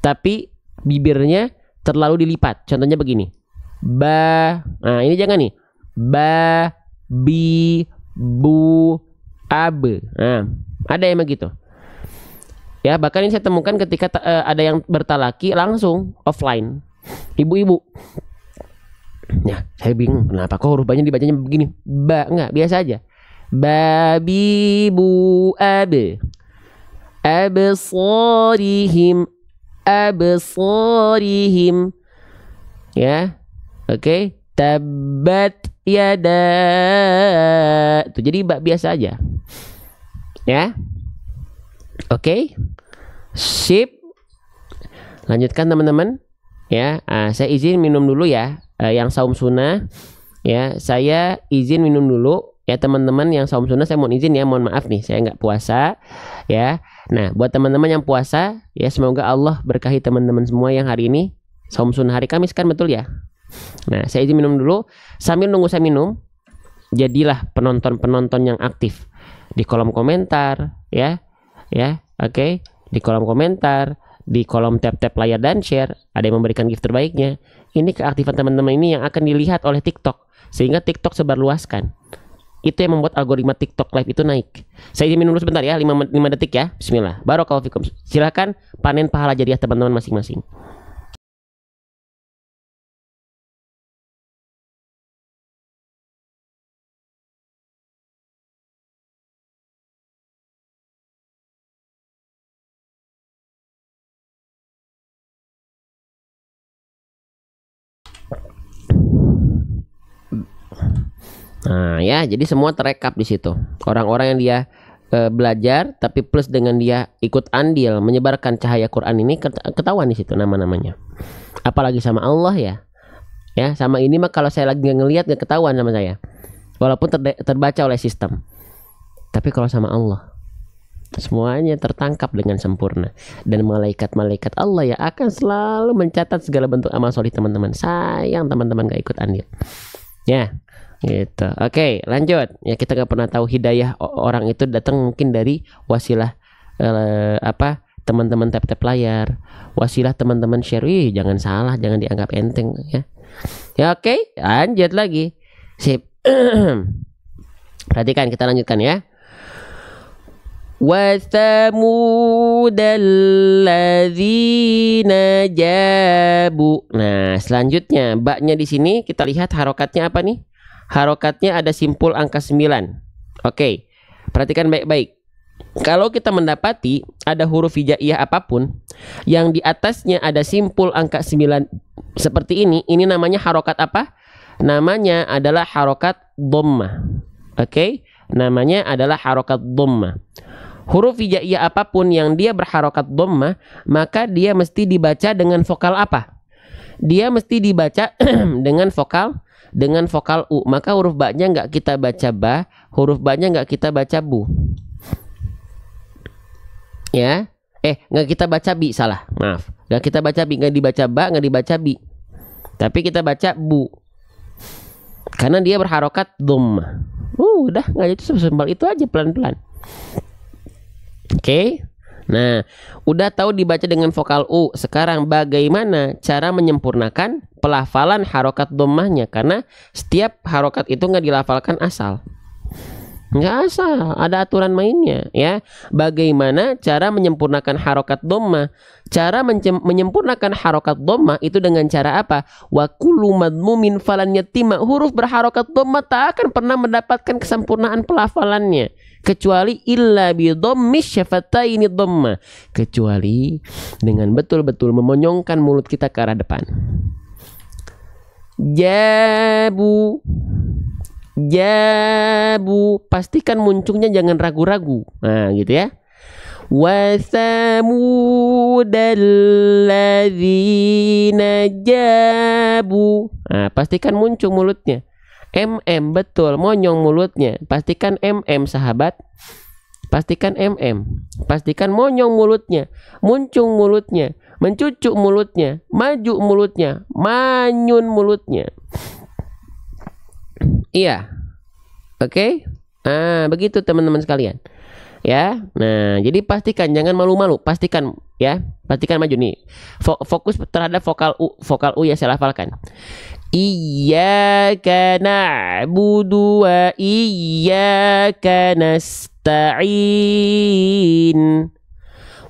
tapi bibirnya terlalu dilipat. Contohnya begini. Ba. Nah, ini jangan nih. Ba, bi, bu, ab. Nah, ada yang begitu. Ya, bahkan ini saya temukan ketika ada yang bertalaki langsung offline. Ibu-ibu. Ya, saya bingung kenapa kok huruf ba-nya dibacanya begini. Ba, enggak, biasa aja. Babi bu ab. Absarihim. Absarihim. Ya. Oke. Tabat yada. Itu jadi ba biasa aja. Ya. Oke. Sip. Lanjutkan teman-teman. Ya, saya izin minum dulu ya. Yang saum sunnah, ya, saya izin minum dulu. Ya teman-teman yang saum sunnah, saya mohon izin ya, mohon maaf nih, saya nggak puasa. Ya. Nah, buat teman-teman yang puasa, ya semoga Allah berkahi teman-teman semua yang hari ini saum sunnah hari Kamis kan, betul ya. Nah, saya izin minum dulu. Sambil nunggu saya minum, jadilah penonton-penonton yang aktif di kolom komentar, ya. Ya, oke. Di kolom komentar, di kolom tap-tap layar dan share, ada yang memberikan gift terbaiknya. Ini keaktifan teman-teman ini yang akan dilihat oleh TikTok, sehingga TikTok sebarluaskan. Itu yang membuat algoritma TikTok Live itu naik. Saya izin minum dulu sebentar ya, 5 detik ya. Bismillah. Barakallahu fikum. Silakan panen pahala jariah teman-teman masing-masing. Nah, ya, jadi semua terekap di situ. Orang-orang yang dia belajar, tapi plus dengan dia ikut andil menyebarkan cahaya Quran ini, ketahuan di situ nama-namanya. Apalagi sama Allah ya. Ya, sama ini mah kalau saya lagi ngelihat nggak ketahuan sama saya. Walaupun terbaca oleh sistem. Tapi kalau sama Allah, semuanya tertangkap dengan sempurna. Dan malaikat-malaikat Allah ya akan selalu mencatat segala bentuk amal solih teman-teman. Sayang teman-teman gak ikut andil. Ya. Gitu. Oke, lanjut. Ya, kita nggak pernah tahu hidayah orang itu datang mungkin dari wasilah teman-teman tap-tap layar, wasilah teman-teman share. Jangan salah, jangan dianggap enteng ya. Ya, oke, lanjut lagi. Sip. Perhatikan, kita lanjutkan ya. Wa thamudalladzina jabu. Nah, selanjutnya baknya di sini kita lihat harokatnya apa nih? Harokatnya ada simpul angka 9. Oke, perhatikan baik-baik. Kalau kita mendapati ada huruf hijaiyah apapun yang di atasnya ada simpul angka 9 seperti ini namanya harokat apa? Namanya adalah harokat dhammah. Oke, namanya adalah harokat dhammah. Huruf hijaiyah apapun yang dia berharokat dhammah, maka dia mesti dibaca dengan vokal apa? Dia mesti dibaca dengan vokal U. Maka huruf ba-nya nggak kita baca ba, huruf ba-nya nggak kita baca bu. Ya, nggak kita baca bi, salah, maaf. Nggak kita baca bi, nggak dibaca ba, nggak dibaca bi. Tapi kita baca bu. Karena dia berharokat dhammah. Udah, nggak itu sesimpel itu aja, pelan-pelan. Oke. Nah, udah tahu dibaca dengan vokal U. Sekarang bagaimana cara menyempurnakan pelafalan harokat dhammahnya? Karena setiap harokat itu nggak dilafalkan asal. Nggak asal, ada aturan mainnya ya. Bagaimana cara menyempurnakan harokat dhamma? Cara menyempurnakan harokat dhamma itu dengan cara apa? Wa kullu madmumin falan yatima. Huruf berharokat dhamma tak akan pernah mendapatkan kesempurnaan pelafalannya kecuali illa bi dhammi syafataini dhamma, kecuali dengan betul-betul memonyongkan mulut kita ke arah depan. Jabu, jabu, pastikan muncungnya jangan ragu-ragu. Nah, gitu ya. Wa samudalladzina jabu. Nah, pastikan muncung mulutnya. Betul, monyong mulutnya. Pastikan sahabat. Pastikan pastikan monyong mulutnya, muncung mulutnya, mencucuk mulutnya, maju mulutnya, manyun mulutnya. Iya. Oke? Nah, begitu teman-teman sekalian. Ya. Nah, jadi pastikan jangan malu-malu, pastikan ya. Pastikan maju nih. Fokus terhadap vokal U ya, saya hafalkan. Iyyaka na'budu wa iyyaka nasta'in.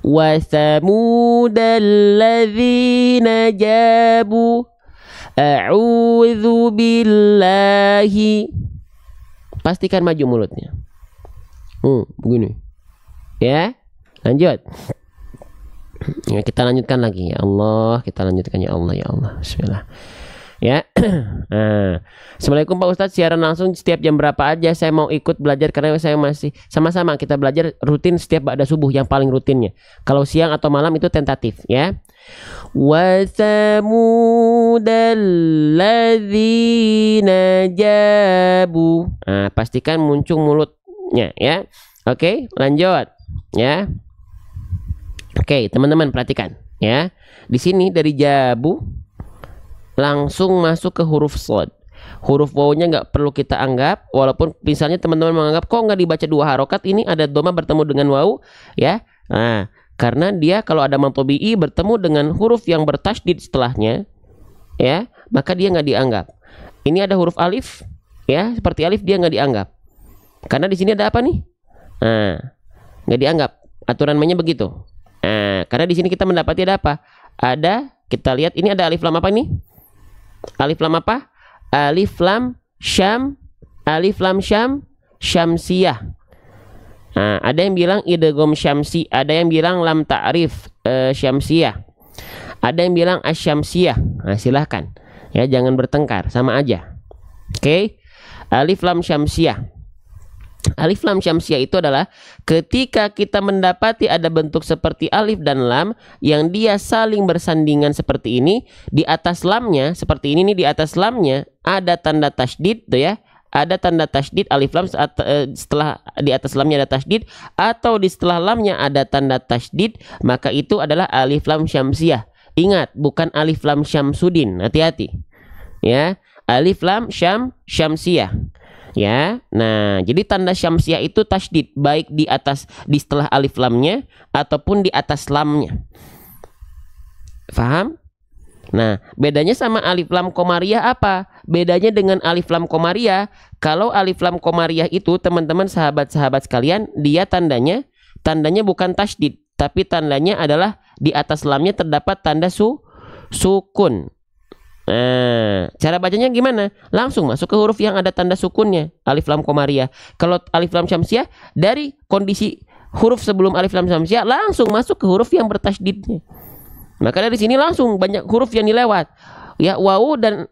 Wa samudalladzina jabu. A'udzu billahi. Pastikan maju mulutnya. Begini. Ya. Lanjut. Ya, kita lanjutkan lagi ya Allah, kita lanjutkan ya Allah, ya Allah. Bismillah. Ya. Nah, Assalamualaikum Pak Ustadz, siaran langsung setiap jam berapa aja? Saya mau ikut belajar karena saya masih sama-sama kita belajar rutin setiap ba'da subuh, yang paling rutinnya. Kalau siang atau malam itu tentatif ya. Wa samudalladzina jabu. Nah, pastikan muncung mulutnya ya. Oke, lanjut ya. Oke, teman-teman perhatikan ya. Di sini dari jabu langsung masuk ke huruf shad. Huruf wawunya nggak perlu kita anggap, walaupun misalnya teman-teman menganggap kok nggak dibaca dua harokat, ini ada dhamma bertemu dengan wawu ya. Nah, karena dia kalau ada mad tabi'i bertemu dengan huruf yang bertasydid setelahnya ya, maka dia nggak dianggap. Ini ada huruf alif ya, seperti alif dia nggak dianggap. Karena di sini ada apa nih? Nah, nggak dianggap. Aturan mainnya begitu. Nah, karena di sini kita mendapati ada apa? Ada, kita lihat ini ada alif lam apa nih? Alif lam apa? Alif lam syam, syamsiyah. Nah, ada yang bilang idgham syamsi, ada yang bilang lam ta'rif syamsiyah. Ada yang bilang asyamsiyah. Nah, silahkan. Ya, jangan bertengkar, sama aja. Oke. Alif lam syamsiyah. Alif lam syamsiyah itu adalah ketika kita mendapati ada bentuk seperti alif dan lam yang dia saling bersandingan seperti ini, di atas lamnya seperti ini nih, di atas lamnya ada tanda tasydid tuh ya. Ada tanda tasydid alif lam setelah di atas lamnya ada tasydid, atau di setelah lamnya ada tanda tasydid, maka itu adalah alif lam syamsiyah. Ingat, bukan alif lam syamsuddin, hati-hati. Ya, alif lam syamsiyah. Ya, nah jadi tanda syamsiyah itu tasydid baik di setelah alif lamnya ataupun di atas lamnya. Faham? Nah, bedanya sama alif lam qamariyah apa? Bedanya dengan alif lam qamariyah, kalau alif lam qamariyah itu teman-teman sahabat-sahabat sekalian, dia tandanya bukan tasydid, tapi tandanya adalah di atas lamnya terdapat tanda sukun. Nah, cara bacanya gimana? Langsung masuk ke huruf yang ada tanda sukunnya, alif lam qamariyah. Kalau alif lam syamsiyah, dari kondisi huruf sebelum alif lam syamsiyah langsung masuk ke huruf yang bertasydidnya. Maka dari sini langsung banyak huruf yang dilewat. Ya, wawu dan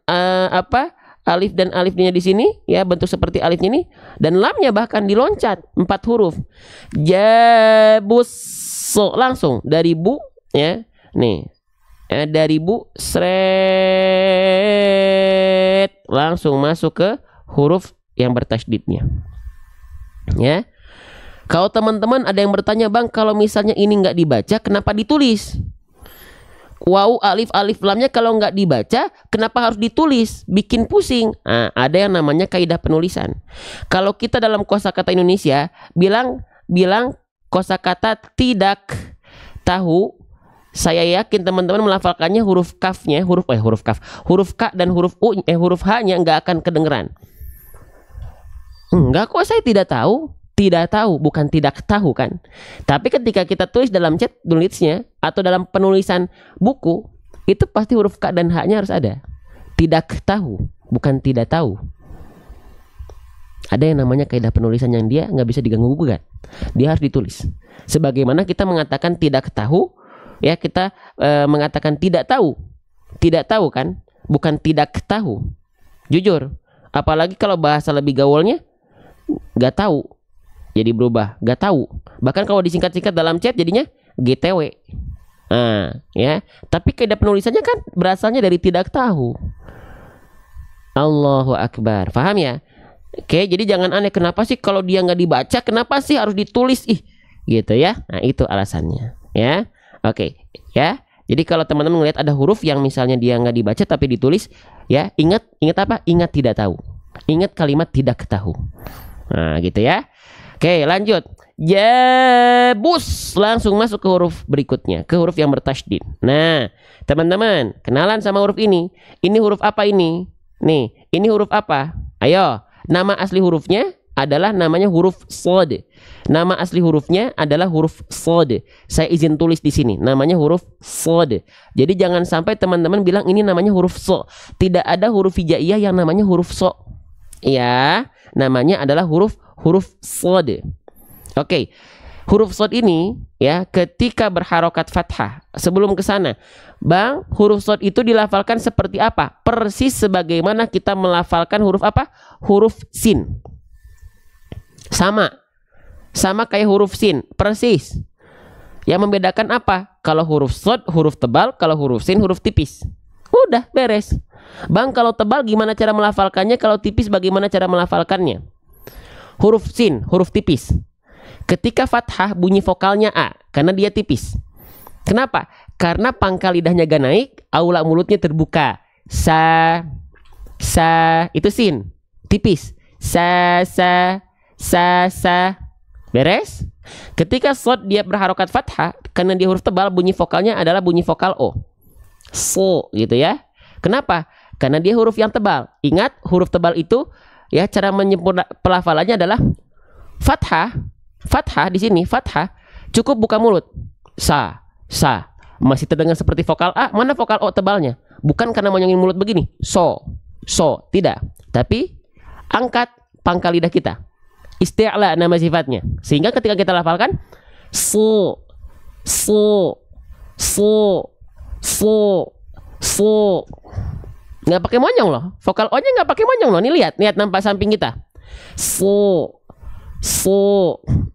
alif dan alifnya di sini ya, bentuk seperti alifnya ini, dan lamnya bahkan diloncat 4 huruf. Jabus, langsung dari bu ya. Nih. Dari bu sret langsung masuk ke huruf yang bertasydidnya. Ya. Kalau teman-teman ada yang bertanya, Bang, kalau misalnya ini nggak dibaca, kenapa ditulis? Wawu alif lamnya kalau nggak dibaca, kenapa harus ditulis? Bikin pusing. Nah, ada yang namanya kaidah penulisan. Kalau kita dalam kosakata Indonesia bilang kosakata tidak tahu, saya yakin teman-teman melafalkannya huruf kafnya, huruf K dan huruf H-nya nggak akan kedengeran. Enggak kok, saya tidak tahu. Tidak tahu, bukan tidak tahu kan. Tapi ketika kita tulis dalam chat tulisnya atau dalam penulisan buku, itu pasti huruf K dan H-nya harus ada. Tidak tahu, bukan tidak tahu. Ada yang namanya kaidah penulisan yang dia nggak bisa diganggu gugat. Dia harus ditulis. Sebagaimana kita mengatakan tidak tahu, ya kita mengatakan tidak tahu. Tidak tahu kan, bukan tidak tahu. Jujur, apalagi kalau bahasa lebih gaulnya, nggak tahu. Jadi berubah, nggak tahu. Bahkan kalau disingkat-singkat dalam chat jadinya GTW. Ya. Tapi kaidah penulisannya kan berasalnya dari tidak tahu. Allahu Akbar. Paham ya? Oke, jadi jangan aneh, kenapa sih kalau dia nggak dibaca, kenapa sih harus ditulis? Gitu ya. Nah, itu alasannya. Ya. Oke, ya. Jadi kalau teman-teman melihat ada huruf yang misalnya dia nggak dibaca tapi ditulis, ya ingat apa? Ingat tidak tahu. Ingat kalimat tidak tahu. Nah, gitu ya. Oke, lanjut. Jabus, langsung masuk ke huruf berikutnya, ke huruf yang bertasydid. Nah, teman-teman, kenalan sama huruf ini. Ini huruf apa ini? Nih, ini huruf apa? Ayo, nama asli hurufnya adalah namanya huruf shad. Nama asli hurufnya adalah huruf shad. Saya izin tulis di sini, namanya huruf shad. Jadi jangan sampai teman-teman bilang ini namanya huruf so. Tidak ada huruf hijaiyah yang namanya huruf so. Ya, namanya adalah huruf shad. Oke. Huruf shad ini ya ketika berharokat fathah. Sebelum ke sana, Bang, huruf shad itu dilafalkan seperti apa? Persis sebagaimana kita melafalkan huruf apa? Huruf sin. Sama kayak huruf sin, persis. Yang membedakan apa? Kalau huruf shad huruf tebal, kalau huruf sin huruf tipis. Udah beres. Bang, kalau tebal gimana cara melafalkannya? Kalau tipis bagaimana cara melafalkannya? Huruf sin, huruf tipis. Ketika fathah bunyi vokalnya A karena dia tipis. Kenapa? Karena pangkal lidahnya gak naik, aula mulutnya terbuka. Sa itu sin, tipis. Sa. Beres? Ketika shad dia berharokat fathah karena dia huruf tebal, bunyi vokalnya adalah bunyi vokal O. So gitu ya. Kenapa? Karena dia huruf yang tebal. Ingat, huruf tebal itu ya cara menyempurna pelafalannya adalah fathah. Fathah di sini, fathah cukup buka mulut. Sa. Masih terdengar seperti vokal A, mana vokal O tebalnya? Bukan karena menyongin mulut begini. So, tidak. Tapi angkat pangkal lidah kita. Isti'la nama sifatnya. Sehingga ketika kita lafalkan so. Nggak pakai monyong loh. Vokal O-nya nggak pakai monyong loh. Nih lihat nampak samping kita. So.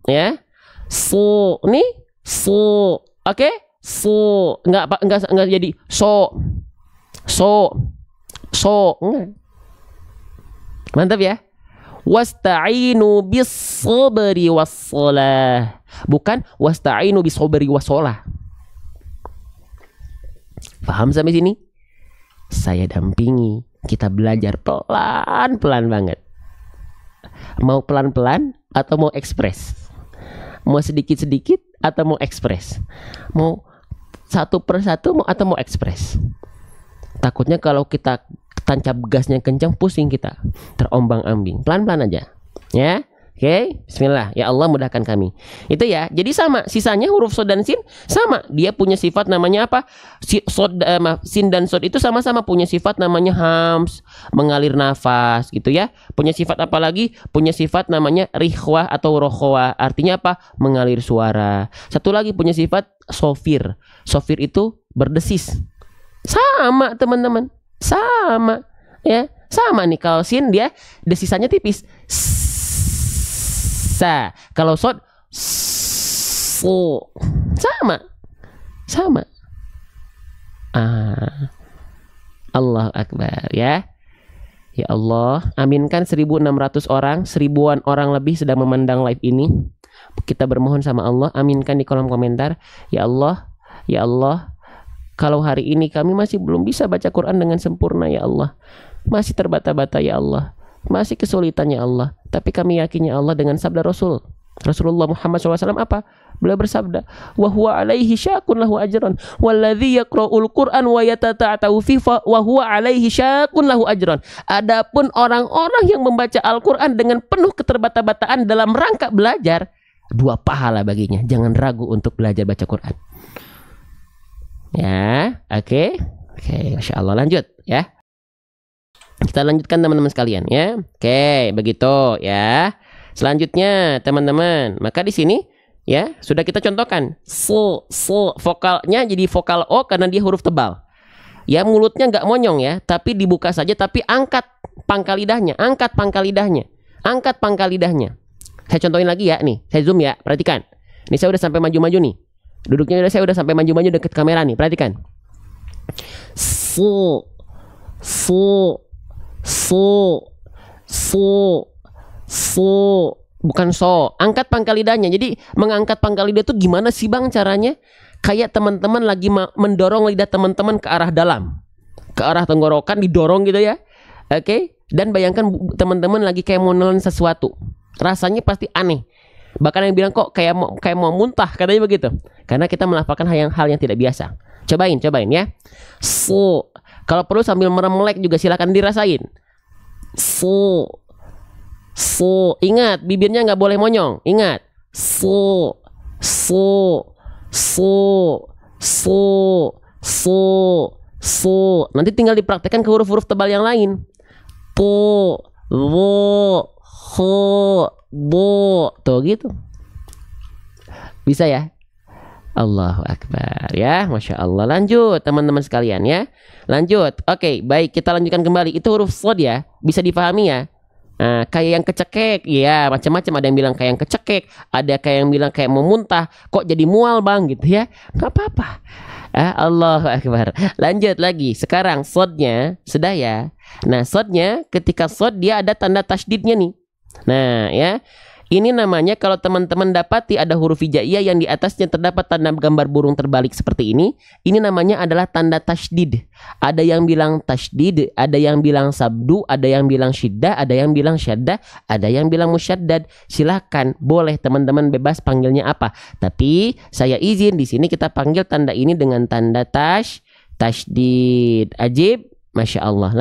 Ya. So. Nih. So. Oke. So. Nggak jadi so. Enggak. Mantap ya. Wasta'inu bis-sabri was-shalah. Bukan wasta'inu bis-sabri was-shalah. Paham sampai sini? Saya dampingi, kita belajar pelan-pelan banget. Mau pelan-pelan atau mau ekspres? Mau sedikit-sedikit atau mau ekspres? Mau satu per satu atau mau ekspres? Takutnya kalau kita tancap gasnya kencang, pusing kita, terombang-ambing. Pelan-pelan aja, ya. Oke, bismillah. Ya Allah mudahkan kami. Itu ya. Jadi sama, sisanya huruf shad dan sin sama. Dia punya sifat namanya apa? Sin dan shad itu sama-sama punya sifat namanya hams, mengalir nafas gitu ya. Punya sifat apa lagi? Punya sifat namanya rikhwah atau rokhwah. Artinya apa? Mengalir suara. Satu lagi punya sifat sofir. Sofir itu berdesis. Sama teman-teman. Sama ya. Sama nih, kalau sin dia desisannya tipis. Kalau shad so. Sama. Allahu Akbar ya. Ya Allah, aminkan 1.600 orang, 1000-an orang lebih sedang memandang live ini. Kita bermohon sama Allah, aminkan di kolom komentar. Ya Allah, kalau hari ini kami masih belum bisa baca Quran dengan sempurna ya Allah. Masih terbata-bata ya Allah. Masih kesulitan ya Allah. Tapi kami yakin ya Allah dengan sabda Rasul Rasulullah Muhammad SAW apa? Beliau bersabda, wa huwa alaihi syakun lahu ajran walladzi yaqra'ul Qur'an wa yatata'u fi wa huwa alaihi syakun lahu ajran. Adapun orang-orang yang membaca Al-Qur'an dengan penuh keterbata-bataan dalam rangka belajar, 2 pahala baginya. Jangan ragu untuk belajar baca Quran. Ya, oke. Oke, Masya Allah, lanjut ya. Kita lanjutkan teman-teman sekalian ya. Oke, begitu ya. Selanjutnya teman-teman, maka di sini ya sudah kita contohkan vokalnya jadi vokal O karena dia huruf tebal. Ya mulutnya nggak monyong ya, tapi dibuka saja, tapi angkat pangkal lidahnya, angkat pangkal lidahnya, angkat pangkal lidahnya. Saya contohin lagi ya, nih saya zoom ya, perhatikan. Ini saya udah sampai maju-maju nih, duduknya saya udah sampai maju-maju deket kamera nih, perhatikan. Bukan so, angkat pangkal lidahnya. Jadi mengangkat pangkal lidah itu gimana sih bang caranya? Kayak teman-teman lagi mendorong lidah teman-teman ke arah dalam, ke arah tenggorokan, didorong gitu ya. Oke. Dan bayangkan teman-teman lagi kayak mau nelen sesuatu, rasanya pasti aneh. Bahkan yang bilang kok kayak mau muntah, katanya begitu. Karena kita melafalkan hal yang tidak biasa. Cobain ya. Kalau perlu sambil merem-melek juga silakan dirasain. Ingat bibirnya nggak boleh monyong. Ingat. Nanti tinggal dipraktekkan ke huruf-huruf tebal yang lain. Tuh gitu. Bisa ya? Allahu Akbar ya, Masya Allah. Lanjut teman-teman sekalian ya. Lanjut. Oke, baik, kita lanjutkan kembali. Itu huruf shod ya, bisa dipahami ya. Nah, kayak yang kecekek, ya macam-macam. Ada yang bilang kayak yang kecekek, ada kayak yang bilang kayak mau muntah, kok jadi mual bang gitu ya. Nggak apa-apa. Allahu Akbar. Lanjut lagi. Sekarang shodnya sudah ya. Nah shodnya, ketika shod dia ada tanda tasydidnya nih. Nah ya, ini namanya kalau teman-teman dapati ada huruf hijaiyah yang di atasnya terdapat tanda gambar burung terbalik seperti ini namanya adalah tanda tasydid. Ada yang bilang tasydid, ada yang bilang sabdu, ada yang bilang syiddah, ada yang bilang syaddah, ada yang bilang musyaddad. Silahkan, boleh teman-teman bebas panggilnya apa. Tapi saya izin di sini kita panggil tanda ini dengan tanda tasydid. Ajib, Masya Allah.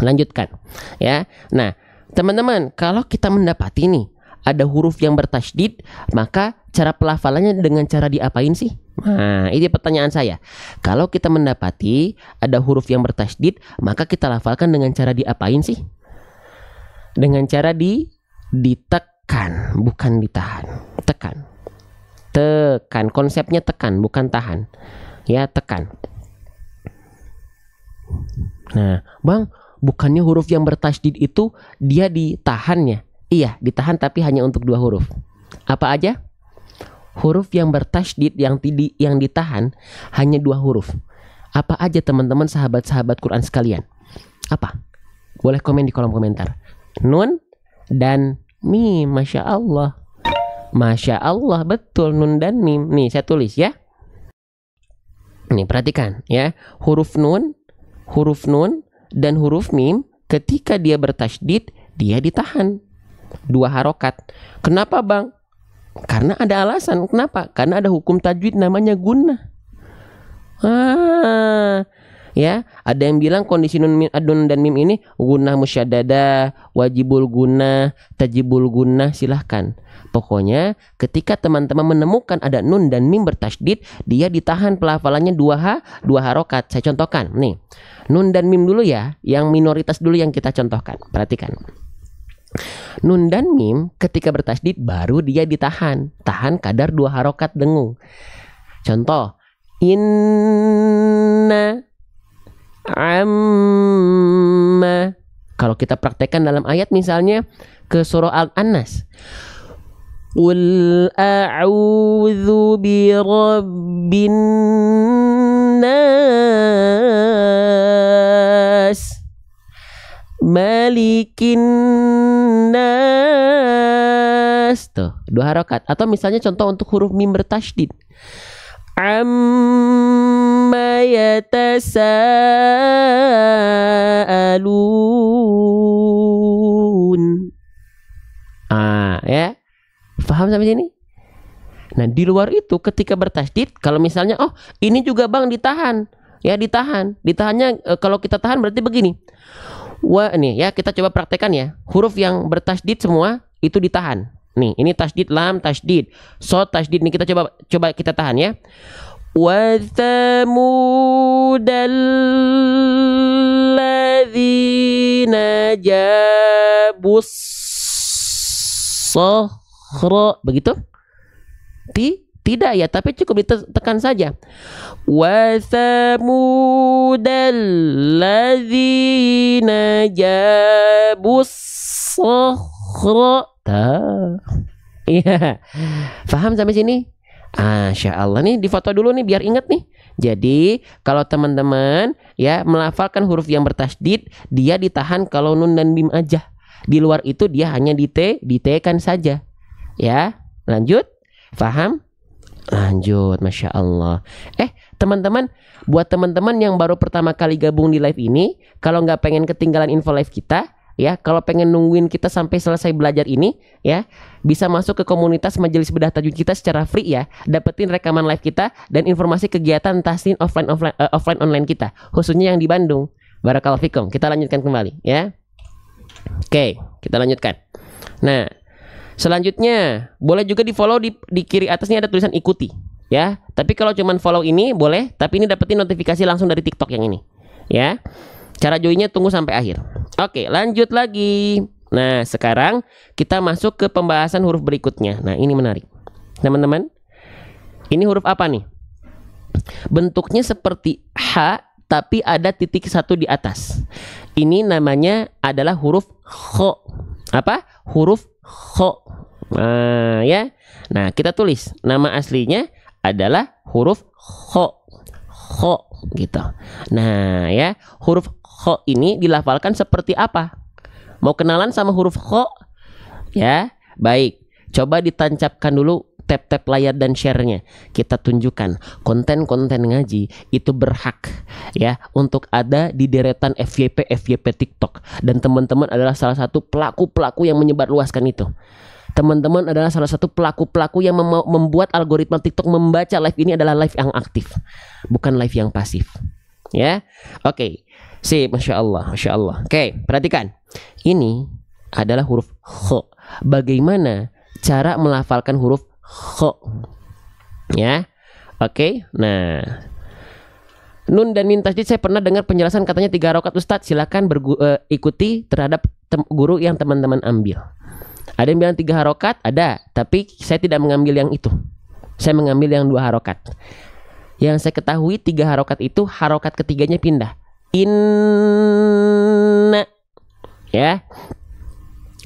Lanjutkan ya. Nah teman-teman, kalau kita mendapati nih ada huruf yang bertasydid, maka cara pelafalannya dengan cara diapain sih? Nah, ini pertanyaan saya. Kalau kita mendapati ada huruf yang bertasydid, maka kita lafalkan dengan cara diapain sih? Dengan cara ditekan, bukan ditahan. Tekan. Konsepnya tekan, bukan tahan. Ya, tekan. Nah, bang, bukannya huruf yang bertasydid itu dia ditahan ya? Iya, ditahan tapi hanya untuk 2 huruf. Apa aja? Huruf yang bertasydid yang ditahan hanya 2 huruf. Apa aja teman-teman sahabat-sahabat Quran sekalian? Apa? Boleh komen di kolom komentar. Nun dan mim. Masya Allah. Masya Allah, betul, nun dan mim. Nih saya tulis ya. Nih perhatikan ya. Huruf nun dan huruf mim ketika dia bertasydid dia ditahan 2 harokat. Kenapa bang? Karena ada alasan. Kenapa? Karena ada hukum tajwid namanya gunnah. Ya, ada yang bilang kondisi nun dan mim ini gunnah musyaddada, wajibul gunnah, tajibul gunnah. Silahkan. Pokoknya ketika teman-teman menemukan ada nun dan mim bertasydid, dia ditahan pelafalannya 2 harokat. Saya contohkan nih. Nun dan mim dulu ya, yang minoritas dulu yang kita contohkan. Perhatikan. Nun dan mim ketika bertasydid baru dia ditahan. Tahan kadar 2 harokat dengung. Contoh. Inna amma. Kalau kita praktekkan dalam ayat misalnya ke surah Al-Annas. Qul a'udzu birabbin nas malikin nas. Tuh 2 harokat. Atau misalnya contoh untuk huruf mim bertasydid. Amma yatasaalun. Ya. Paham sampai sini? Nah, di luar itu ketika bertasydid, kalau misalnya oh, ini juga Bang ditahan. Ya, ditahan. Ditahannya kalau kita tahan berarti begini. Wah, nih ya kita coba praktekkan ya. Huruf yang bertasydid semua itu ditahan. Nih, ini tasydid lam, tasydid shad, tasydid. Nih kita coba kita tahan ya. Wa thamudal ladzina jabus sakhra. Begitu? Tidak ya, tapi cukup ditekan saja. Wa thamudal ladzina jabus sakhra. Iya. Paham sampai sini? Masya Allah nih, difoto dulu nih biar ingat nih. Jadi kalau teman-teman ya melafalkan huruf yang bertasydid, dia ditahan kalau nun dan mim aja. Di luar itu dia hanya ditekan saja. Ya, lanjut. Paham? Lanjut, Masya Allah. Teman-teman, buat teman-teman yang baru pertama kali gabung di live ini, kalau nggak pengen ketinggalan info live kita, ya, kalau pengen nungguin kita sampai selesai belajar ini, ya, bisa masuk ke komunitas Majelis Bedah Tajwid kita secara free ya, dapetin rekaman live kita dan informasi kegiatan tahsin offline online kita, khususnya yang di Bandung. Barakallahu fikum. Kita lanjutkan kembali, ya. Oke, kita lanjutkan. Nah, selanjutnya boleh juga di follow di kiri atasnya ada tulisan ikuti ya. Tapi kalau cuman follow ini boleh, tapi ini dapetin notifikasi langsung dari TikTok yang ini ya. Cara joinnya tunggu sampai akhir. Oke, lanjut lagi. Nah, sekarang kita masuk ke pembahasan huruf berikutnya. Nah, ini menarik teman-teman. Ini huruf apa nih? Bentuknya seperti H tapi ada titik satu di atas. Ini namanya adalah huruf kho. Apa? Huruf kho. Nah, ya. Nah, kita tulis nama aslinya adalah huruf kho. Kho gitu. Nah, ya, huruf kho ini dilafalkan seperti apa? Mau kenalan sama huruf kho? Ya, baik. Coba ditancapkan dulu tap-tap layar dan share-nya. Kita tunjukkan konten-konten ngaji itu berhak ya untuk ada di deretan FYP TikTok, dan teman-teman adalah salah satu pelaku-pelaku yang menyebarluaskan itu. Teman-teman adalah salah satu pelaku-pelaku yang membuat algoritma TikTok membaca live ini adalah live yang aktif, bukan live yang pasif. Ya, oke. Sip, Masya Allah, Masya Allah. Oke, perhatikan. Ini adalah huruf kho. Bagaimana cara melafalkan huruf kho? Ya, oke. Nah, nun dan min tasydid saya pernah dengar penjelasan katanya 3 rakaat Ustadz. Silakan ikuti terhadap guru yang teman-teman ambil. Ada yang bilang 3 harokat, ada, tapi saya tidak mengambil yang itu. Saya mengambil yang 2 harokat. Yang saya ketahui 3 harokat itu harokat ketiganya pindah. Inna. Ya.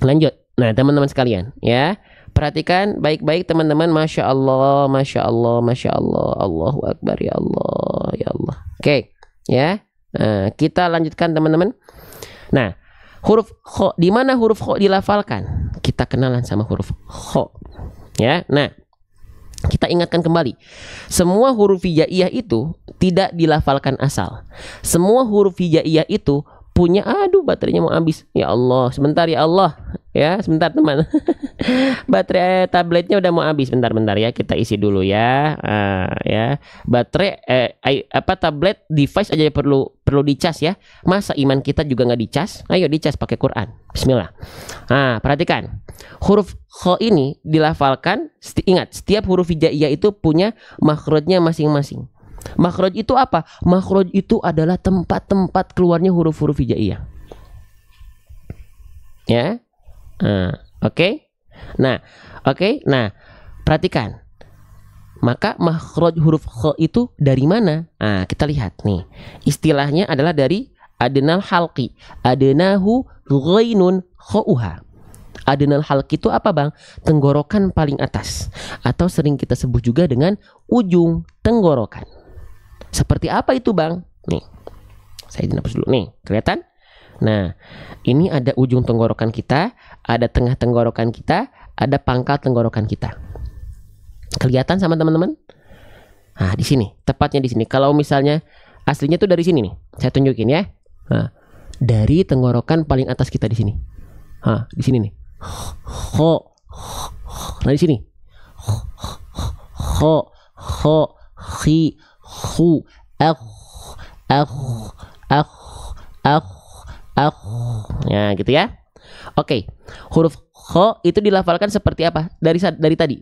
Lanjut. Nah, teman-teman sekalian, ya. Perhatikan baik-baik teman-teman. Masya Allah, Masya Allah, Masya Allah. Allahu Akbar, ya Allah, ya Allah. Oke, ya. Nah, kita lanjutkan teman-teman. Nah, huruf kho, di mana huruf kho dilafalkan? Kita kenalan sama huruf kho. Ya, nah, kita ingatkan kembali. Semua huruf hijaiyah itu tidak dilafalkan asal. Semua huruf hijaiyah itu punya, aduh baterainya mau habis. Ya Allah, sebentar ya Allah. Ya, sebentar teman. Baterai tabletnya udah mau habis. Bentar ya, kita isi dulu ya. Ya, baterai tablet device aja perlu dicas ya. Masa iman kita juga nggak dicas? Ayo dicas pakai Quran. Bismillah. Nah, perhatikan. Huruf kho ini dilafalkan, ingat, setiap huruf hijaiyah itu punya makhrajnya masing-masing. Makhraj itu apa? Makhraj itu adalah tempat-tempat keluarnya huruf-huruf hijaiyah. Ya. Oke. Nah, oke. Nah, perhatikan. Maka makhraj huruf kho itu dari mana? Nah, kita lihat nih. Istilahnya adalah dari adnal halqi. Adnahu ghainun khouha. Adnal halqi itu apa, Bang? Tenggorokan paling atas, atau sering kita sebut juga dengan ujung tenggorokan. Seperti apa itu, Bang? Nih. Saya hapus dulu nih. Kelihatan? Nah, ini ada ujung tenggorokan kita, ada tengah tenggorokan kita, ada pangkal tenggorokan kita. Kelihatan sama teman-teman? Nah, di sini, tepatnya di sini. Kalau misalnya aslinya tuh dari sini nih. Saya tunjukin ya. Nah, dari tenggorokan paling atas kita di sini. Di sini nih. Kho, Nah di sini kho, khi, khu, akh, ya gitu ya. Oke, huruf kho itu dilafalkan seperti apa? Dari tadi,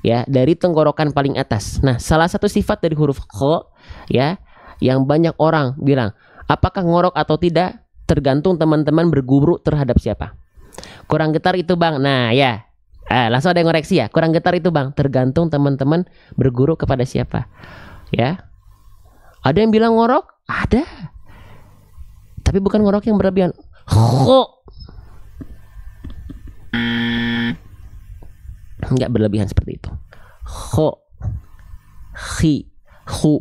ya, dari tenggorokan paling atas. Nah, salah satu sifat dari huruf kho, ya, yang banyak orang bilang, apakah ngorok atau tidak, tergantung teman-teman berguru terhadap siapa. Kurang getar itu bang. Nah ya, langsung ada yang ngoreksi ya. Kurang getar itu bang, tergantung teman-teman berguru kepada siapa. Ya, ada yang bilang ngorok, ada. Tapi bukan ngorok yang berlebihan. Enggak berlebihan seperti itu. Kho, khi, khu,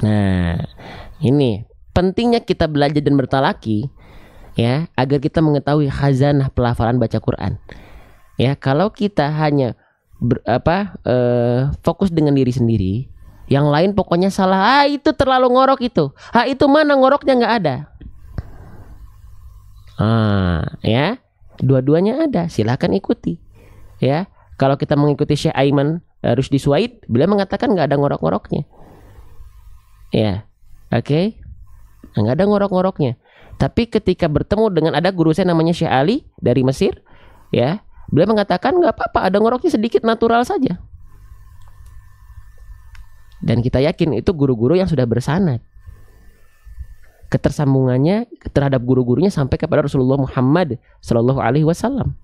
Nah, ini pentingnya kita belajar dan bertalaki, ya, agar kita mengetahui khazanah pelafalan baca Quran. Ya, kalau kita hanya fokus dengan diri sendiri, yang lain pokoknya salah. Itu terlalu ngorok itu. Itu mana ngoroknya nggak ada. Ya, dua-duanya ada. Silahkan ikuti. Ya, kalau kita mengikuti Syekh Aiman Rusdi Suwaid, beliau mengatakan nggak ada ngorok-ngoroknya. Ya, oke. Nggak ada ngorok-ngoroknya. Tapi ketika bertemu dengan ada guru saya namanya Syekh Ali dari Mesir, ya, beliau mengatakan nggak apa-apa, ada ngoroknya sedikit, natural saja. Dan kita yakin itu guru-guru yang sudah bersanad. Ketersambungannya terhadap guru-gurunya sampai kepada Rasulullah Muhammad Shallallahu Alaihi Wasallam.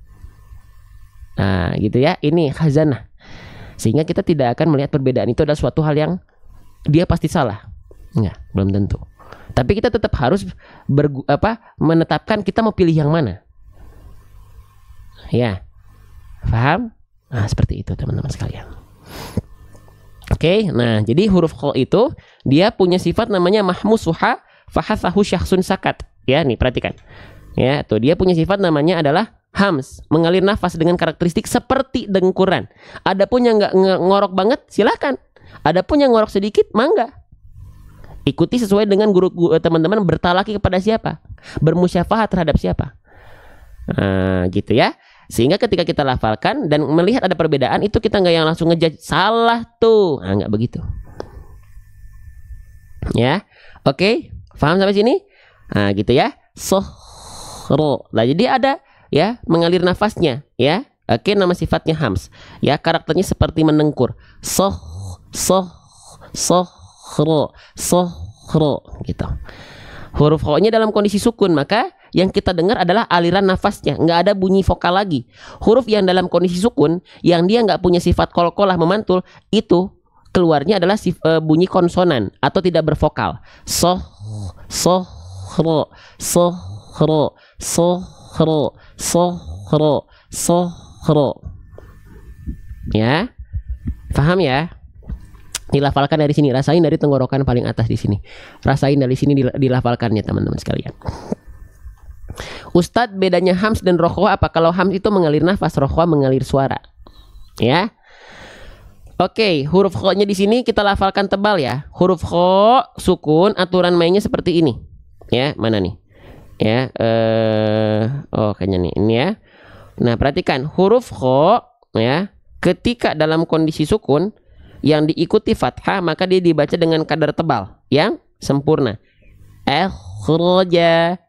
Nah, gitu ya. Ini khazanah. Sehingga kita tidak akan melihat perbedaan itu adalah suatu hal yang dia pasti salah. Enggak, belum tentu. Tapi kita tetap harus menetapkan kita mau pilih yang mana. Ya, paham? Nah, seperti itu teman-teman sekalian. Oke, nah jadi huruf kho itu dia punya sifat namanya mahmusuha fahathahu syakhsun sakat. Ya, nih perhatikan. Ya, tuh dia punya sifat namanya adalah hams, mengalir nafas dengan karakteristik seperti dengkuran. Adapun yang nggak ngorok banget, silahkan. Adapun yang ngorok sedikit, mangga. Ikuti sesuai dengan guru teman-teman bertalaki kepada siapa, bermusyafahat terhadap siapa. Gitu ya. Sehingga ketika kita lafalkan dan melihat ada perbedaan, itu kita nggak yang langsung ngejudge salah tuh, nggak begitu. Ya, oke, paham sampai sini? Gitu ya. Sohro. Nah, jadi ada ya mengalir nafasnya, ya. Oke, nama sifatnya hams. Ya, karakternya seperti menengkur. Sohro gitu. Huruf kho-nya dalam kondisi sukun, maka yang kita dengar adalah aliran nafasnya, nggak ada bunyi vokal lagi. Huruf yang dalam kondisi sukun, yang dia nggak punya sifat kolkolah memantul, itu keluarnya adalah bunyi konsonan atau tidak bervokal. Sohro. Ya, paham ya? Dilafalkan dari sini, rasain dari tenggorokan paling atas di sini. Rasain dari sini dilafalkannya teman-teman sekalian. Ustadz, bedanya hams dan rokhwa apa? Kalau hams itu mengalir nafas, rokhwa mengalir suara. Ya. Oke, huruf kho-nya di sini kita lafalkan tebal ya. Huruf kho sukun, aturan mainnya seperti ini. Ya, mana nih? Ya, kayaknya nih, ini ya. Nah, perhatikan huruf kho ya, ketika dalam kondisi sukun yang diikuti fathah, maka dia dibaca dengan kadar tebal yang sempurna. Ikhraja.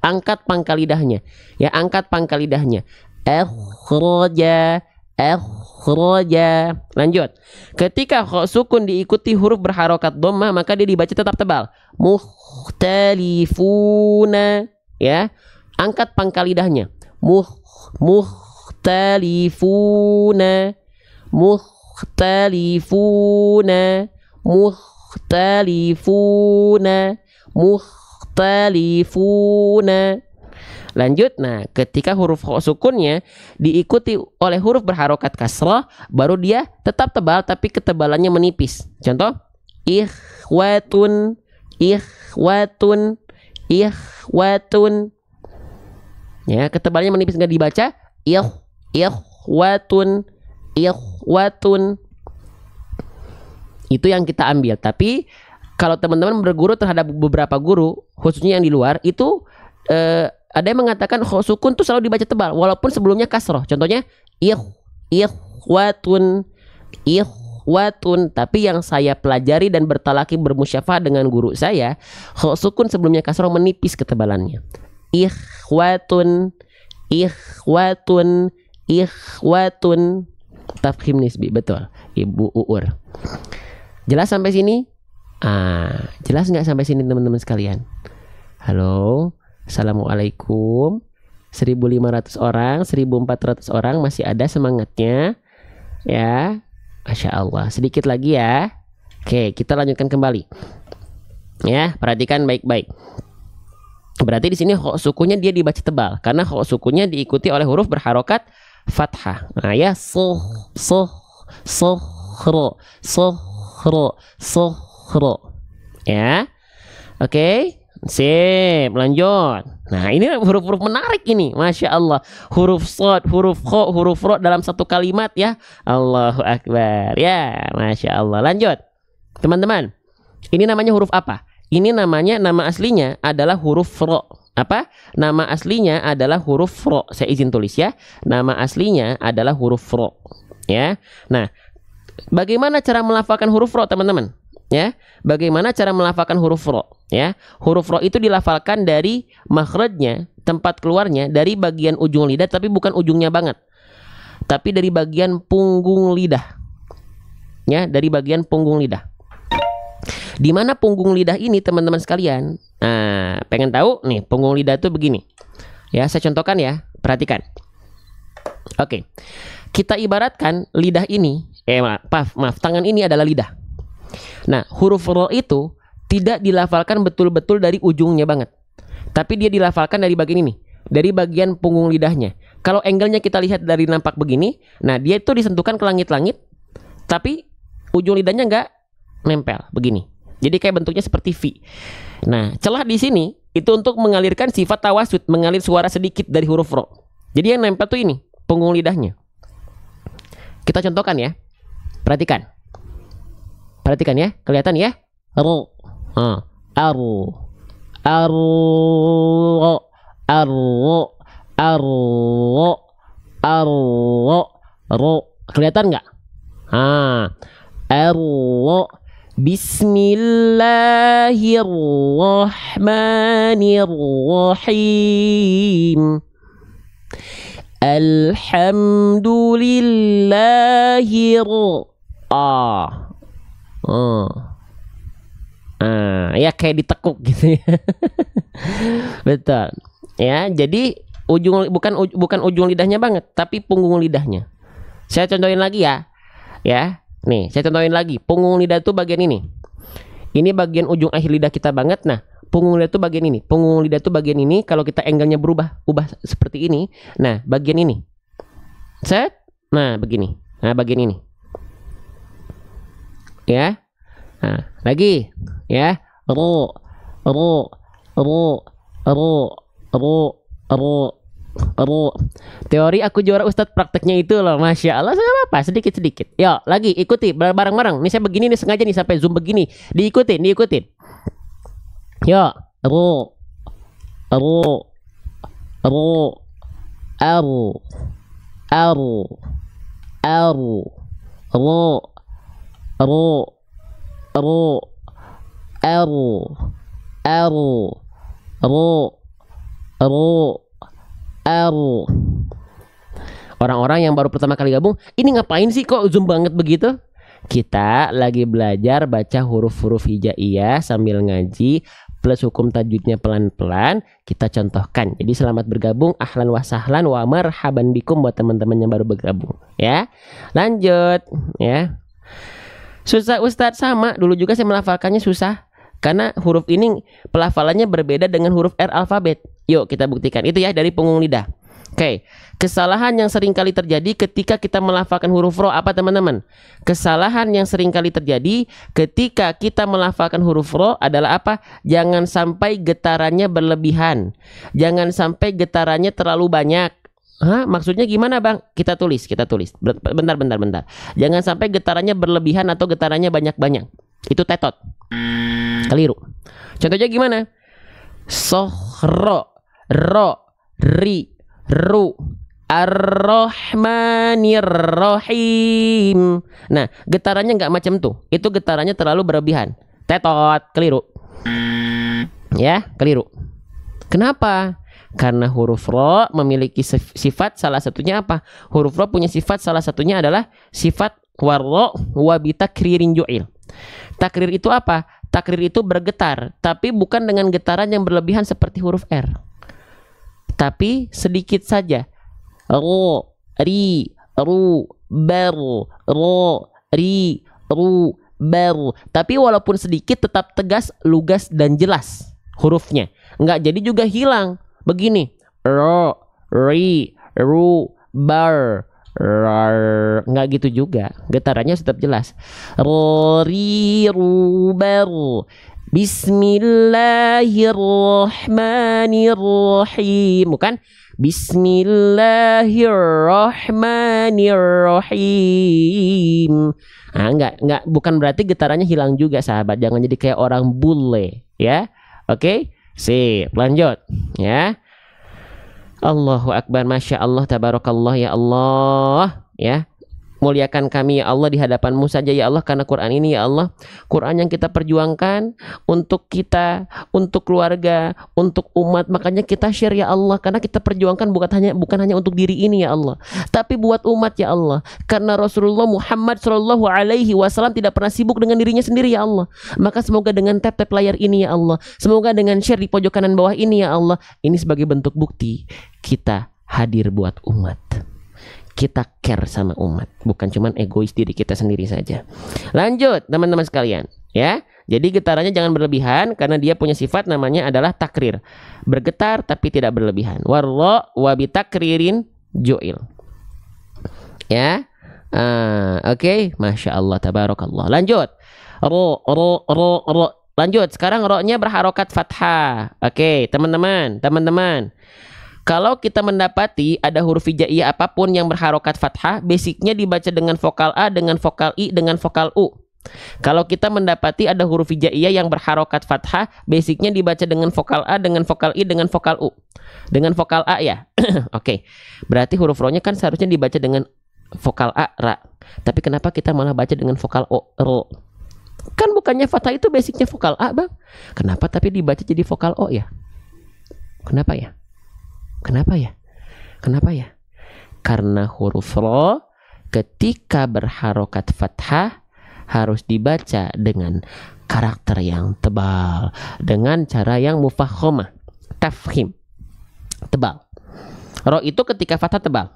Angkat pangkal lidahnya. Ya, angkat pangkal lidahnya. Ikhraja. Lanjut. Ketika sukun diikuti huruf berharokat dhammah, maka dia dibaca tetap tebal. Mukhtalifuna. Ya, angkat pangkal lidahnya. Mukhtalifuna. Lanjut. Nah, ketika huruf sukunnya diikuti oleh huruf berharokat kasrah, baru dia tetap tebal tapi ketebalannya menipis. Contoh, ikhwatun. Ya, ketebalannya menipis, nggak dibaca ikhwatun. Itu yang kita ambil. Tapi kalau teman-teman berguru terhadap beberapa guru, khususnya yang di luar, itu ada yang mengatakan kho sukun tuh selalu dibaca tebal walaupun sebelumnya kasroh. Contohnya ikhwatun, tapi yang saya pelajari dan bertalaki bermusyafah dengan guru saya, kho sukun sebelumnya kasroh menipis ketebalannya. Ikhwatun, tafkhim nisbi, betul Ibu Uur. Jelas sampai sini? Jelas nggak sampai sini teman-teman sekalian? Halo, assalamualaikum. 1.500 orang, 1.400 orang masih ada semangatnya, ya, masya Allah. Sedikit lagi ya. Oke, kita lanjutkan kembali. Ya, perhatikan baik-baik. Berarti di sini kho sukunya dia dibaca tebal karena kho sukunya diikuti oleh huruf berharokat fathah. Nah ya, sohro, ya. Oke, sip, lanjut. Nah ini huruf-huruf menarik ini, masya Allah. Huruf sod, huruf kho, huruf ro dalam satu kalimat ya. Allahu Akbar, ya, masya Allah. Lanjut teman-teman, ini namanya huruf apa? Ini namanya, nama aslinya adalah huruf ro. Apa? Nama aslinya adalah huruf ro. Saya izin tulis ya. Nama aslinya adalah huruf ro. Ya. Nah, bagaimana cara melafalkan huruf ro, teman-teman? Ya. Bagaimana cara melafalkan huruf ro? Ya. Huruf ro itu dilafalkan dari makhrajnya, tempat keluarnya dari bagian ujung lidah, tapi bukan ujungnya banget. Tapi dari bagian punggung lidah. Ya, dari bagian punggung lidah. Di mana punggung lidah ini teman-teman sekalian? Nah, pengen tahu nih punggung lidah itu begini. Ya, saya contohkan ya, perhatikan. Oke. Kita ibaratkan lidah ini, maaf, tangan ini adalah lidah. Nah, huruf ro itu tidak dilafalkan betul-betul dari ujungnya banget. Tapi dia dilafalkan dari bagian ini, dari bagian punggung lidahnya. Kalau angle-nya kita lihat dari nampak begini, nah dia itu disentuhkan ke langit-langit, tapi ujung lidahnya nggak nempel begini. Jadi kayak bentuknya seperti V. Nah, celah di sini itu untuk mengalirkan sifat tawasud, mengalir suara sedikit dari huruf ro. Jadi yang nempel tuh ini, punggung lidahnya. Kita contohkan ya. Perhatikan. Perhatikan ya, kelihatan ya? Ro. Aru. Aru. Aru. Aru. Aru. Ro. Kelihatan nggak? Aru. Bismillahirrahmanirrahim. Alhamdulillahir. Ya kayak ditekuk gitu ya. Betul. Ya, jadi bukan ujung lidahnya banget, tapi punggung lidahnya. Saya contohin lagi ya. Ya. Nih, saya contohin lagi. Punggung lidah itu bagian ini. Ini bagian ujung akhir lidah kita banget. Nah, punggung lidah itu bagian ini. Punggung lidah itu bagian ini. Kalau kita angle-nya ubah seperti ini. Nah, bagian ini. Set. Nah, begini. Nah, bagian ini. Ya. Nah, lagi. Ya. Ro. Teori aku juara Ustadz, prakteknya itu loh, masya Allah. Saya apa sedikit-sedikit. Yuk lagi ikuti bareng-bareng. Ini saya begini nih, sengaja nih sampai zoom begini. Diikutin. Yuk. Ro. Orang-orang yang baru pertama kali gabung, ini ngapain sih kok zoom banget begitu? Kita lagi belajar baca huruf-huruf hijaiyah sambil ngaji, plus hukum tajwidnya pelan-pelan kita contohkan. Jadi selamat bergabung, ahlan wa sahlan wa marhaban bikum buat teman-teman yang baru bergabung ya. Lanjut ya. Susah Ustadz, sama dulu juga saya melafalkannya susah. Karena huruf ini pelafalannya berbeda dengan huruf R alfabet. Yuk kita buktikan. Itu ya dari punggung lidah. Oke, kesalahan yang sering kali terjadi ketika kita melafalkan huruf ro apa teman-teman? Kesalahan yang sering kali terjadi ketika kita melafalkan huruf ro adalah apa? Jangan sampai getarannya berlebihan. Jangan sampai getarannya terlalu banyak. Hah? Maksudnya gimana bang? Kita tulis. Bentar. Jangan sampai getarannya berlebihan atau getarannya banyak-banyak. Itu tetot. Keliru. Contohnya gimana? Sohro. ro, ri, ru, ar-rahmanir rahim. Nah, getarannya nggak macam tuh. Itu getarannya terlalu berlebihan. Tetot, keliru. Ya, keliru. Kenapa? Karena huruf ro memiliki sifat, salah satunya apa? Huruf ro punya sifat, salah satunya adalah sifat warro wa bitakririn ju'il. Takrir itu apa? Takrir itu bergetar, tapi bukan dengan getaran yang berlebihan seperti huruf R. Tapi sedikit saja. Ro, ri, ru, ber, ro, ri, ru, ber. Tapi walaupun sedikit tetap tegas, lugas, dan jelas hurufnya. Nggak jadi juga hilang. Begini, ro, ri, ru, bar, rar. Nggak gitu juga, getarannya tetap jelas. Ro, ri, ru, bar. Bismillahirrahmanirrahim. Bukan Bismillahirrahmanirrahim. Nah, enggak, bukan berarti getarannya hilang juga, sahabat. Jangan jadi kayak orang bule, ya. Oke? Sip, lanjut, ya. Allahu Akbar, Masya Allah, Tabarakallah, ya Allah, ya. Muliakan kami ya Allah di hadapan-Mu saja ya Allah, karena Quran ini ya Allah, Quran yang kita perjuangkan untuk kita, untuk keluarga, untuk umat. Makanya kita share ya Allah, karena kita perjuangkan bukan hanya untuk diri ini ya Allah, tapi buat umat ya Allah. Karena Rasulullah Muhammad Shallallahu Alaihi Wasallam tidak pernah sibuk dengan dirinya sendiri ya Allah. Maka semoga dengan tap-tap layar ini ya Allah, semoga dengan share di pojok kanan bawah ini ya Allah, ini sebagai bentuk bukti kita hadir buat umat. Kita care sama umat, bukan cuman egois diri kita sendiri saja. Lanjut teman-teman sekalian, ya. Jadi getarannya jangan berlebihan, karena dia punya sifat namanya adalah takrir, bergetar tapi tidak berlebihan. Warro wa bitakririn ju'il, ya. Oke. Masya Allah, tabarakallah. Lanjut, ro. Lanjut, sekarang ro-nya berharokat fathah. Oke, teman-teman. Kalau kita mendapati ada huruf hijaiyah apapun yang berharokat fathah, basicnya dibaca dengan vokal A, dengan vokal I, dengan vokal U. Kalau kita mendapati ada huruf hijaiyah yang berharokat fathah, basicnya dibaca dengan vokal A, dengan vokal I, dengan vokal U. Dengan vokal A ya. Oke. Berarti huruf ro-nya kan seharusnya dibaca dengan vokal A, ra. Tapi kenapa kita malah baca dengan vokal O, ro? Kan bukannya fathah itu basicnya vokal A, Bang. Kenapa tapi dibaca jadi vokal O ya? Kenapa ya? Karena huruf ro ketika berharokat fathah harus dibaca dengan karakter yang tebal, dengan cara yang mufahomah, tafhim, tebal. Ro itu ketika fathah tebal.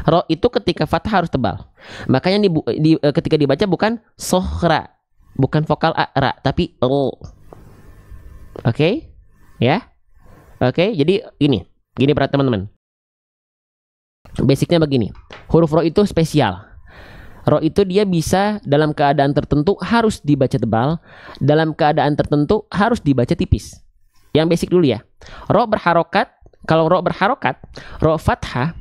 Ro itu ketika fathah harus tebal. Makanya ketika dibaca bukan sohra, bukan vokal a, ra, tapi ro. Oke? Ya? Oke, jadi gini berat teman-teman. Basicnya begini. Huruf ro itu spesial. Ro itu dia bisa dalam keadaan tertentu harus dibaca tebal, dalam keadaan tertentu harus dibaca tipis. Yang basic dulu ya. Ro berharokat, kalau ro berharokat, ro fathah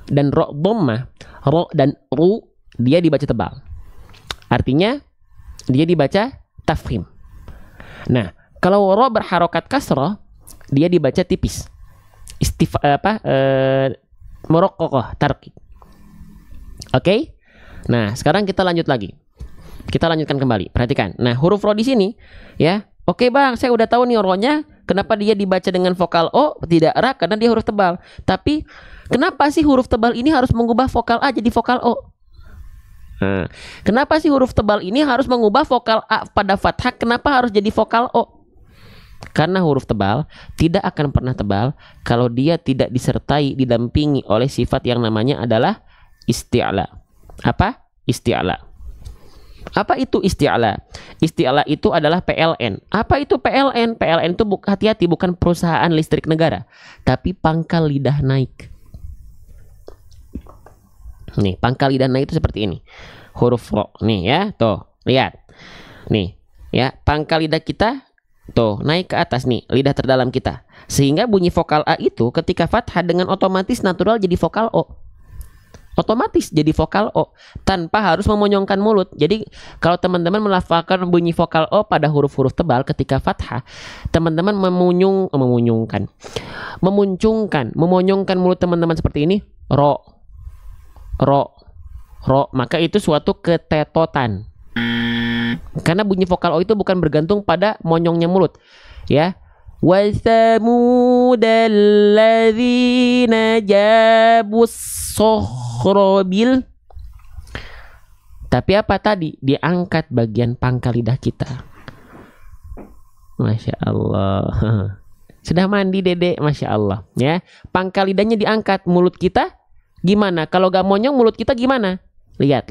dan ro dhammah, ro dan ru dia dibaca tebal. Artinya dia dibaca tafkhim. Nah, kalau ro berharokat kasroh, dia dibaca tipis. Morokokoh tarkik. Oke? Nah, sekarang kita lanjut lagi. Kita lanjutkan kembali. Perhatikan. Nah, huruf ro di sini ya. Oke, Bang, saya udah tahu nih ro-nya kenapa dia dibaca dengan vokal O, tidak ra, karena dia huruf tebal. Tapi kenapa sih huruf tebal ini harus mengubah vokal A jadi vokal O? Nah, kenapa sih huruf tebal ini harus mengubah vokal A pada fathah? Kenapa harus jadi vokal O? Karena huruf tebal tidak akan pernah tebal kalau dia tidak disertai, didampingi oleh sifat yang namanya adalah isti'la. Apa? Isti'la. Apa itu isti'la? Isti'la itu adalah PLN. Apa itu PLN? PLN itu hati-hati, bukan perusahaan listrik negara, tapi pangkal lidah naik. Nih, pangkal lidah naik itu seperti ini. Huruf ro. Nih ya, tuh, lihat. Nih, ya, pangkal lidah kita tuh naik ke atas nih, lidah terdalam kita. Sehingga bunyi vokal A itu ketika fathah dengan otomatis natural jadi vokal O. otomatis jadi vokal O tanpa harus memonyongkan mulut. Jadi kalau teman-teman melafalkan bunyi vokal O pada huruf-huruf tebal ketika fathah, teman-teman memonyongkan mulut teman-teman seperti ini, ro, maka itu suatu ketetotan. Karena bunyi vokal O itu bukan bergantung pada monyongnya mulut, ya. وَثَمُودَ الَّذِينَ جَابُوا الصَّخْرَ بِالْ. Tapi apa tadi? Diangkat bagian pangkal lidah kita. Masya Allah. Sudah mandi Dede, Masya Allah. Ya, pangkal lidahnya diangkat. Mulut kita gimana? Kalau gak monyong mulut kita gimana? Lihat.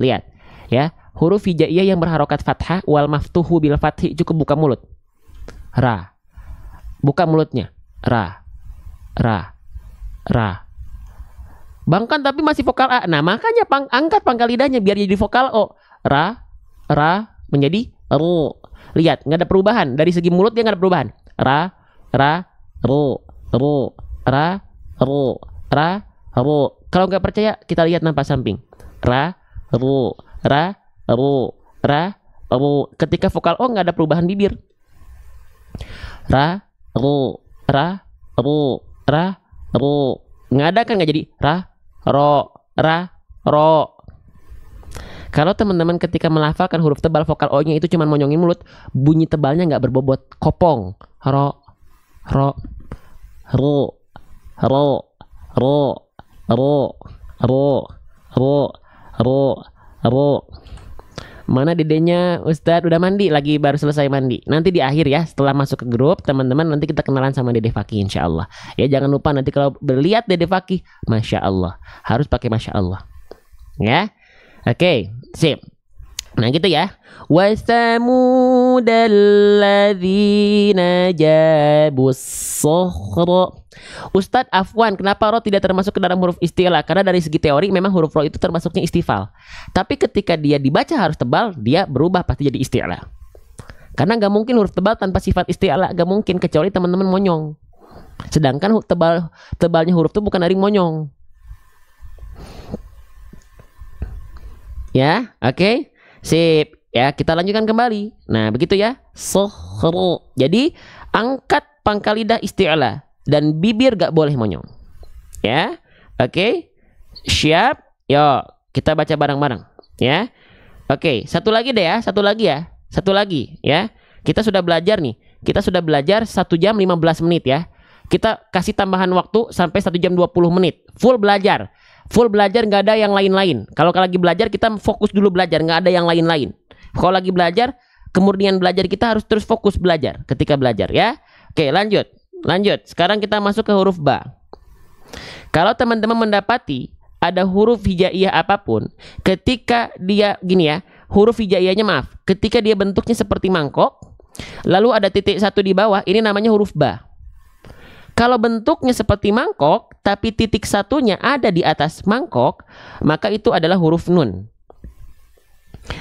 Ya, huruf hijaiyah yang berharokat fathah wal maftuhu bil fathi cukup buka mulut. Ra. Buka mulutnya. Ra. Bahkan tapi masih vokal A. Nah, makanya angkat pangkal lidahnya biar jadi vokal O. Ra menjadi ru. Lihat, nggak ada perubahan. Dari segi mulut dia nggak ada perubahan. Ra, ru. Kalau nggak percaya, kita lihat nampak samping. Ra, ru. Ketika vokal O nggak ada perubahan bibir. Ra, ru. Nggak ada kan, nggak jadi ro. Kalau teman-teman ketika melafalkan huruf tebal vokal O-nya itu cuma monyongin mulut, bunyi tebalnya nggak berbobot, kopong. Ro. Mana dedenya Ustadz? Udah mandi, lagi baru selesai mandi. Nanti di akhir ya, setelah masuk ke grup teman-teman, nanti kita kenalan sama Dede Fakih insya Allah. Ya jangan lupa nanti kalau berlihat Dede Fakih, Masya Allah, harus pakai Masya Allah. Ya, oke, sip. Nah gitu ya. Wasamudalladzina jabus sokhro. Ustadz afwan, kenapa ro tidak termasuk ke dalam huruf isti'la? Karena dari segi teori memang huruf ro itu termasuknya istifal. Tapi ketika dia dibaca harus tebal, dia berubah pasti jadi isti'la. Karena nggak mungkin huruf tebal tanpa sifat isti'la, nggak mungkin, kecuali teman-teman monyong. Sedangkan tebalnya huruf itu bukan dari monyong. Ya, oke. Sip. Ya, kita lanjutkan kembali. Nah, begitu ya. Sokhro. Jadi, angkat pangkal lidah isti'la dan bibir gak boleh monyong. Ya. Oke. Siap. Yuk, kita baca bareng-bareng, ya. Oke, satu lagi deh ya, satu lagi ya. Kita sudah belajar nih. Kita sudah belajar 1 jam 15 menit ya. Kita kasih tambahan waktu sampai 1 jam 20 menit. Full belajar, nggak ada yang lain-lain. Kalau lagi belajar kita fokus dulu belajar, nggak ada yang lain-lain. Kalau lagi belajar, kemurnian belajar kita harus terus fokus belajar ketika belajar ya. Oke, lanjut. Sekarang kita masuk ke huruf ba. Kalau teman-teman mendapati ada huruf hijaiyah apapun, ketika dia gini ya, huruf hijaiyahnya ketika dia bentuknya seperti mangkok, lalu ada titik 1 di bawah, ini namanya huruf ba. Kalau bentuknya seperti mangkok, tapi titik 1-nya ada di atas mangkok, maka itu adalah huruf nun.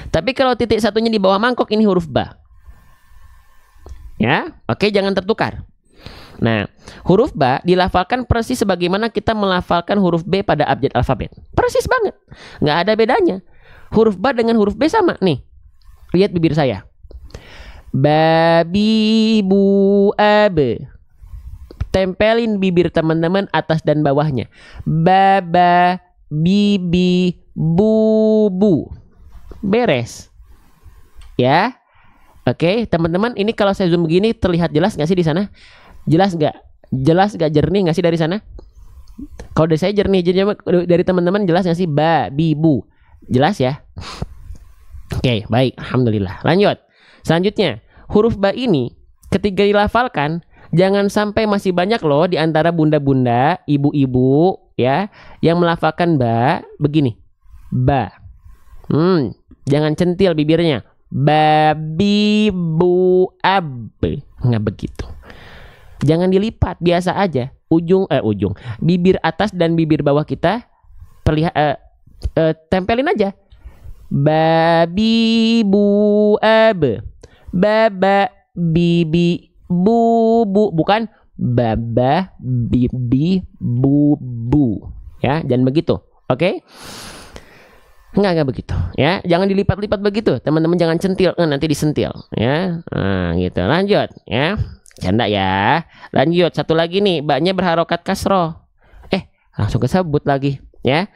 Tapi kalau titik 1-nya di bawah mangkok, ini huruf ba. Ya, oke, jangan tertukar. Nah, huruf ba dilafalkan persis sebagaimana kita melafalkan huruf B pada abjad alfabet. Persis banget, nggak ada bedanya. Huruf ba dengan huruf B sama. Nih, lihat bibir saya. Babi bu abe. Tempelin bibir teman-teman atas dan bawahnya. Baba, bibi, bubu. Beres. Ya. Oke, teman-teman, ini kalau saya zoom begini terlihat jelas nggak sih di sana? Jelas nggak? Jernih nggak sih dari sana? Kalau dari saya jernih, dari teman-teman jelas nggak sih? Ba, bi, bu. Jelas ya? Oke, baik. Alhamdulillah. Lanjut. Selanjutnya, huruf ba ini ketika dilafalkan, jangan sampai masih banyak loh di antara bunda-bunda, ibu-ibu ya, yang melafalkan ba begini. Ba. Jangan centil bibirnya. Babi bu ab. Nggak begitu. Jangan dilipat, biasa aja. Ujung bibir atas dan bibir bawah kita tempelin aja. Babi bu ab. Baba bibi bubu, bukan baba bibi bubu ya, jangan begitu. Oke? Enggak begitu ya. Jangan dilipat-lipat begitu. Teman-teman jangan centil, nanti disentil ya. Nah, gitu. Lanjut ya. Canda ya. Lanjut satu lagi nih, baknya berharokat kasroh. Langsung kesebut lagi ya.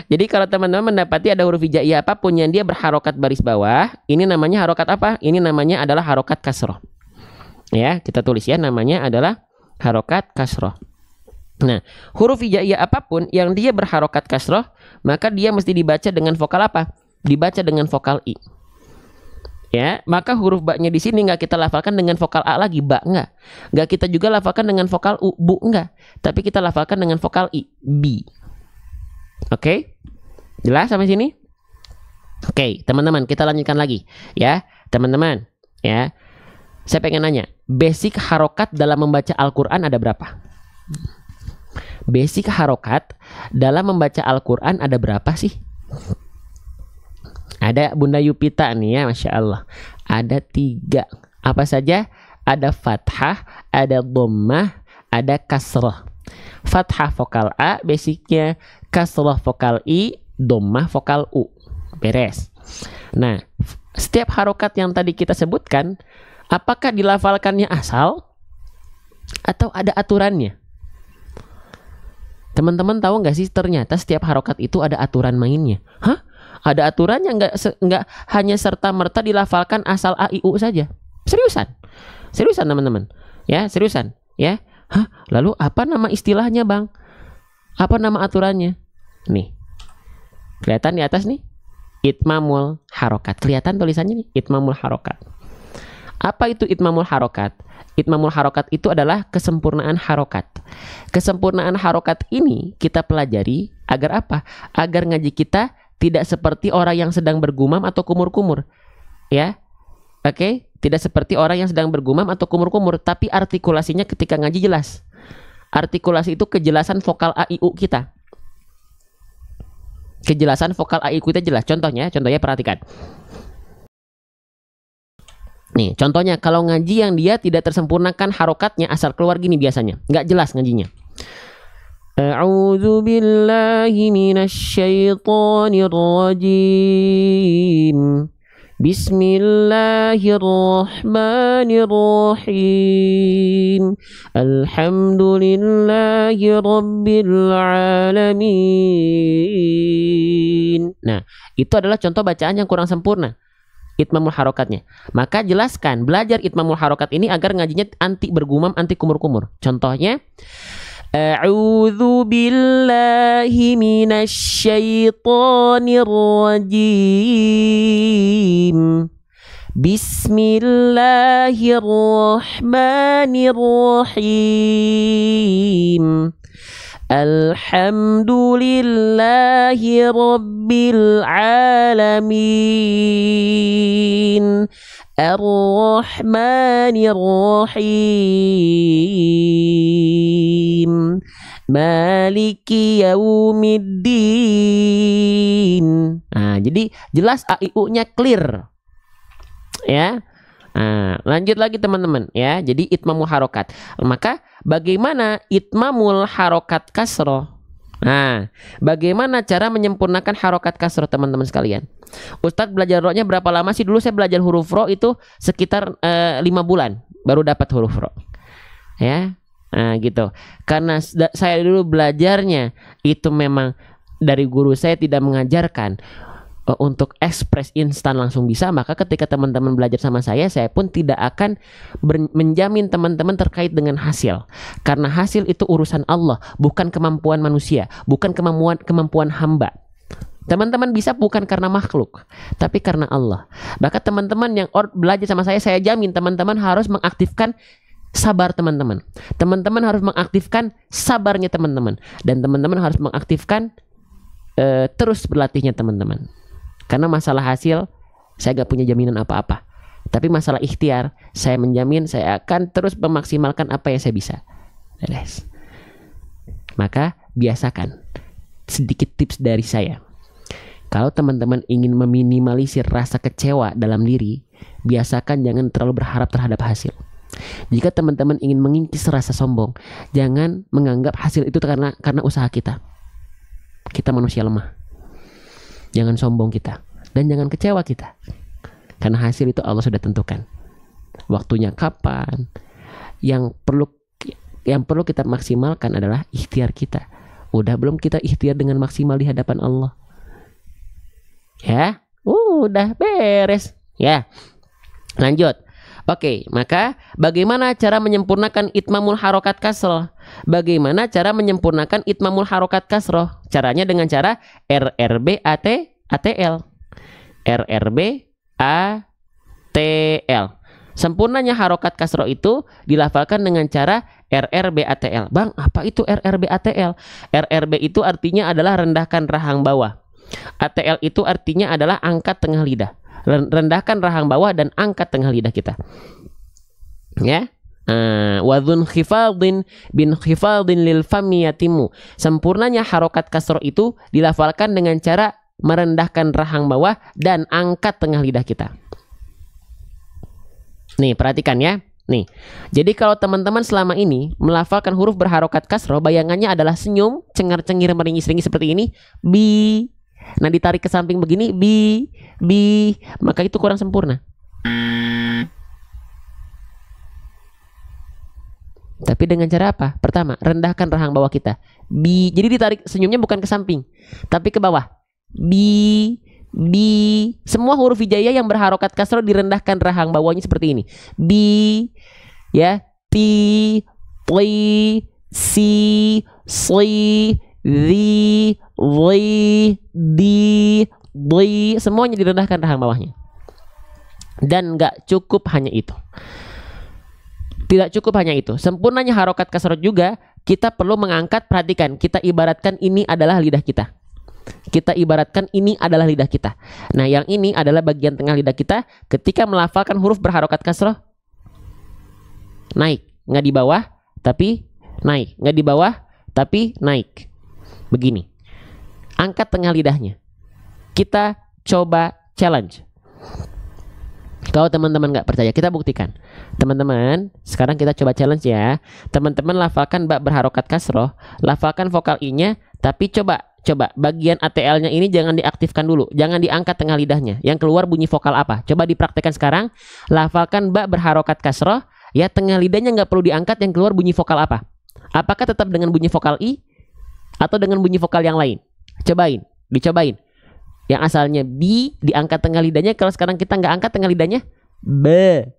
Jadi kalau teman-teman mendapati ada huruf hijaiyah apapun yang dia berharokat baris bawah, ini namanya harokat apa? Ini namanya adalah harokat kasroh. Ya, kita tulis ya, namanya adalah harokat kasroh. Nah, huruf hijaiyah apapun yang dia berharokat kasroh, maka dia mesti dibaca dengan vokal apa? Dibaca dengan vokal i. Ya, maka huruf baknya di sini nggak kita lafalkan dengan vokal a lagi, ba nggak kita juga lafalkan dengan vokal u, bu nggak, tapi kita lafalkan dengan vokal i, bi. Oke, jelas sampai sini? Oke, teman-teman, kita lanjutkan lagi ya, teman-teman ya. Saya pengen nanya, basic harokat dalam membaca Al-Quran ada berapa? Basic harokat dalam membaca Al-Quran ada berapa sih? Ada Bunda Yupita nih ya, Masya Allah. Ada 3. Apa saja? Ada fathah, ada dhammah, ada kasrah. Fathah vokal A basicnya, kasrah vokal I, dhammah vokal U. Beres. Nah, setiap harokat yang tadi kita sebutkan, apakah dilafalkannya asal atau ada aturannya? Teman-teman tahu nggak sih, ternyata setiap harokat itu ada aturan mainnya. Hah? Ada aturannya, nggak hanya serta-merta dilafalkan asal a, i, u saja. Seriusan teman-teman. Ya, seriusan. Ya. Hah? Lalu apa nama istilahnya, Bang? Apa nama aturannya? Nih. Kelihatan di atas nih? Itmamul harokat. Kelihatan tulisannya nih? Itmamul harokat. Apa itu itmamul harokat? Itmamul harokat itu adalah kesempurnaan harokat. Kesempurnaan harokat ini kita pelajari agar apa? Agar ngaji kita tidak seperti orang yang sedang bergumam atau kumur-kumur. Ya, oke? Tidak seperti orang yang sedang bergumam atau kumur-kumur, tapi artikulasinya ketika ngaji jelas. Artikulasi itu kejelasan vokal a, i, u kita. Kejelasan vokal a, i, u kita jelas. Contohnya perhatikan. Nih, contohnya kalau ngaji yang dia tidak tersempurnakan harokatnya, asal keluar gini biasanya. Nggak jelas ngajinya. A'udzu billahi minasyaitonir rajim. Bismillahirrahmanirrahim. Alhamdulillahi rabbil alamin. Nah, itu adalah contoh bacaan yang kurang sempurna. Itmamul harokatnya. Maka jelaskan, belajar itmamul harokat ini agar ngajinya anti bergumam, anti kumur-kumur. Contohnya, A'udzu billahi minasyaitonir rajim. Bismillahirrahmanirrahim. Alhamdulillahi rabbil alamin. Ar-Rahmanir-Rahim. Maliki yaumiddin. Nah, jadi jelas a, i, u-nya clear. Ya. Nah, lanjut lagi teman-teman ya. Jadi itmamul harokat. Maka bagaimana itmamul harokat kasroh? Nah, bagaimana cara menyempurnakan harokat kasroh teman-teman sekalian? Ustadz belajar ro-nya berapa lama sih? Dulu saya belajar huruf ro itu sekitar 5 bulan baru dapat huruf ro. Ya, nah gitu. Karena saya dulu belajarnya itu memang dari guru saya tidak mengajarkan untuk ekspres instan langsung bisa, maka ketika teman-teman belajar sama saya pun tidak akan menjamin teman-teman terkait dengan hasil, karena hasil itu urusan Allah, bukan kemampuan manusia, bukan kemampuan hamba. Teman-teman bisa bukan karena makhluk, tapi karena Allah. Maka teman-teman yang belajar sama saya jamin teman-teman harus mengaktifkan sabar teman-teman. Teman-teman harus mengaktifkan sabarnya teman-teman, dan teman-teman harus mengaktifkan terus berlatihnya teman-teman. Karena masalah hasil saya gak punya jaminan apa-apa, tapi masalah ikhtiar saya menjamin saya akan terus memaksimalkan apa yang saya bisa. Beres. Maka biasakan, sedikit tips dari saya. Kalau teman-teman ingin meminimalisir rasa kecewa dalam diri, biasakan jangan terlalu berharap terhadap hasil. Jika teman-teman ingin mengikis rasa sombong, jangan menganggap hasil itu karena usaha kita. Kita manusia lemah. Jangan sombong kita. Dan jangan kecewa kita. Karena hasil itu Allah sudah tentukan. Waktunya kapan? Yang perlu kita maksimalkan adalah ikhtiar kita. Udah belum kita ikhtiar dengan maksimal di hadapan Allah? Ya, udah beres. Ya, lanjut. Oke, maka bagaimana cara menyempurnakan itmamul harokat kasroh? Bagaimana cara menyempurnakan itmamul harokat kasroh? Caranya dengan cara RRB ATL. RRB ATL. Sempurnanya harokat kasroh itu dilafalkan dengan cara RRB ATL. Bang, apa itu RRB ATL? RRB itu artinya adalah rendahkan rahang bawah. ATL itu artinya adalah angkat tengah lidah. Rendahkan rahang bawah dan angkat tengah lidah kita. Ya. Wadhun khifadin bin khifadin lil fami yatimu. Sempurnanya harokat kasroh itu dilafalkan dengan cara merendahkan rahang bawah dan angkat tengah lidah kita. Nih, perhatikan ya. Nih. Jadi kalau teman-teman selama ini melafalkan huruf berharokat kasroh, bayangannya adalah senyum, cengar-cengir, meringis-ringis seperti ini, bi. Nah, ditarik ke samping begini, bi, maka itu kurang sempurna. Tapi dengan cara apa? Pertama, rendahkan rahang bawah kita. Bi. Jadi ditarik senyumnya bukan ke samping, tapi ke bawah. Bi. Semua huruf hijaiyah yang berharokat kasroh direndahkan rahang bawahnya seperti ini. Bi, ya, ti, si, di, semuanya direndahkan rahang bawahnya. Dan nggak cukup hanya itu. Tidak cukup hanya itu. Sempurnanya harokat kasroh juga kita perlu mengangkat. Perhatikan, kita ibaratkan ini adalah lidah kita. Kita ibaratkan ini adalah lidah kita. Nah, yang ini adalah bagian tengah lidah kita. Ketika melafalkan huruf berharokat kasroh, naik, nggak di bawah, tapi naik, nggak di bawah, tapi naik. Begini. Angkat tengah lidahnya. Kita coba challenge. Kalau teman-teman nggak percaya, kita buktikan. Teman-teman, sekarang kita coba challenge ya. Teman-teman lafalkan ba berharokat kasroh, lafalkan vokal i-nya, tapi coba bagian ATL-nya ini jangan diaktifkan dulu, jangan diangkat tengah lidahnya. Yang keluar bunyi vokal apa? Coba dipraktekkan sekarang. Lafalkan ba berharokat kasroh, ya, tengah lidahnya nggak perlu diangkat, yang keluar bunyi vokal apa? Apakah tetap dengan bunyi vokal i atau dengan bunyi vokal yang lain? Dicobain. Yang asalnya bi diangkat tengah lidahnya, kalau sekarang kita nggak angkat tengah lidahnya, be.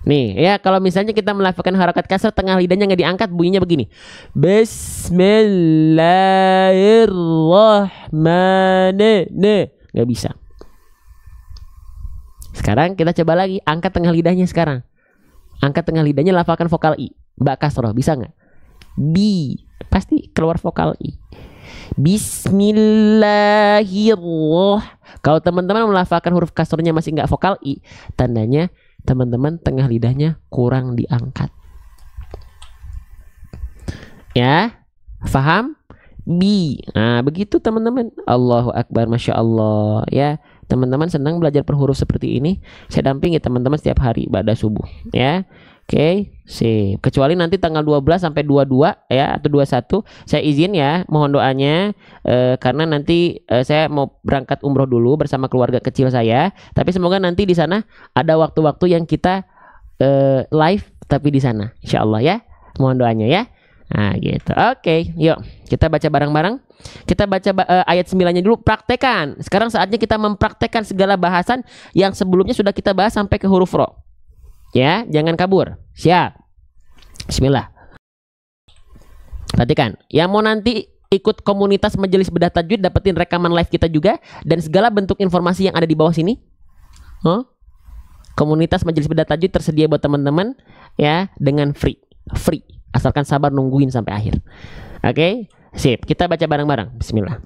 Nih ya, kalau misalnya kita melafalkan harokat kasroh, tengah lidahnya nggak diangkat, bunyinya begini. Bismillahirrahmanirrahim. Nggak bisa. Sekarang kita coba lagi, angkat tengah lidahnya sekarang. Angkat tengah lidahnya, lafalkan vokal i. Ba kasroh, bisa nggak? Bi, pasti keluar vokal i. Bismillahirrahmanirrahim. Kalau teman-teman melafalkan huruf kasrohnya masih nggak vokal i, tandanya teman-teman tengah lidahnya kurang diangkat. Ya, faham? Bi. Nah, begitu teman-teman. Allahu Akbar, Masya Allah. Ya, teman-teman senang belajar per huruf seperti ini. Saya dampingi teman-teman setiap hari pada subuh. Ya. Oke, sip. Kecuali nanti tanggal 12 sampai 22 ya, atau 21 saya izin ya, mohon doanya karena nanti saya mau berangkat umroh dulu bersama keluarga kecil saya. Tapi semoga nanti di sana ada waktu-waktu yang kita live tapi di sana, insya Allah ya. Mohon doanya ya. Nah gitu. Oke, yuk kita baca bareng-bareng. Kita baca ayat 9-nya dulu, praktekan. Sekarang saatnya kita mempraktekkan segala bahasan yang sebelumnya sudah kita bahas sampai ke huruf ro. Ya, jangan kabur. Siap. Bismillah. Perhatikan, yang mau nanti ikut komunitas Majelis Bedah Tajwid, dapetin rekaman live kita juga dan segala bentuk informasi yang ada di bawah sini. Komunitas Majelis Bedah Tajwid tersedia buat teman-teman ya, dengan free. Asalkan sabar nungguin sampai akhir. Oke, sip. Kita baca bareng-bareng. Bismillah.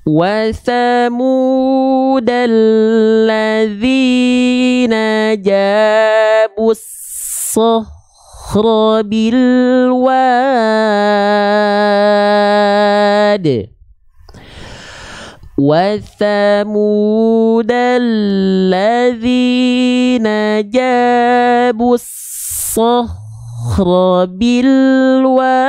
وَثَمُودَ الَّذِينَ جَابُوا الصَّخْرَ بِالْوَادِ وَثَمُودَ الَّذِينَ جَابُوا الصَّخْرَ بالواد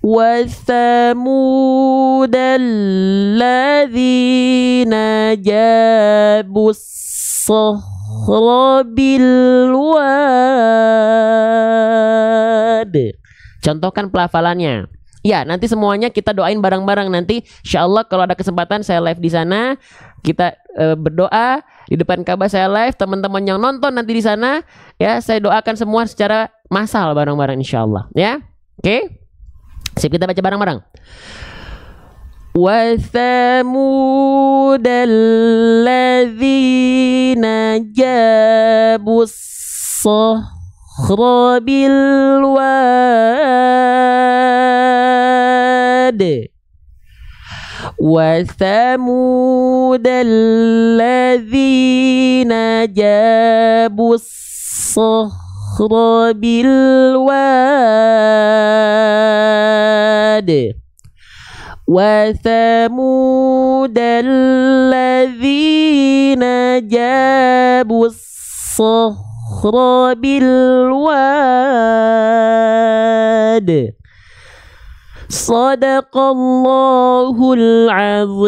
وثمود الذين جابوا الصخر بالواد. Contohkan pelafalannya. Ya, nanti semuanya kita doain bareng-bareng. Nanti insya Allah kalau ada kesempatan saya live di sana, kita berdoa di depan Ka'bah, saya live, teman-teman yang nonton nanti di sana ya, saya doakan semua secara massal bareng-bareng insya Allah ya. Oke? Sip, kita baca bareng-bareng. Wa thamudal ladzina jabus sakhra bil wad wa thamudal ladzina jabus sakhra bil wad wa thamudal ladzina jabus sakhra bil wad. Sadaqallahul azim.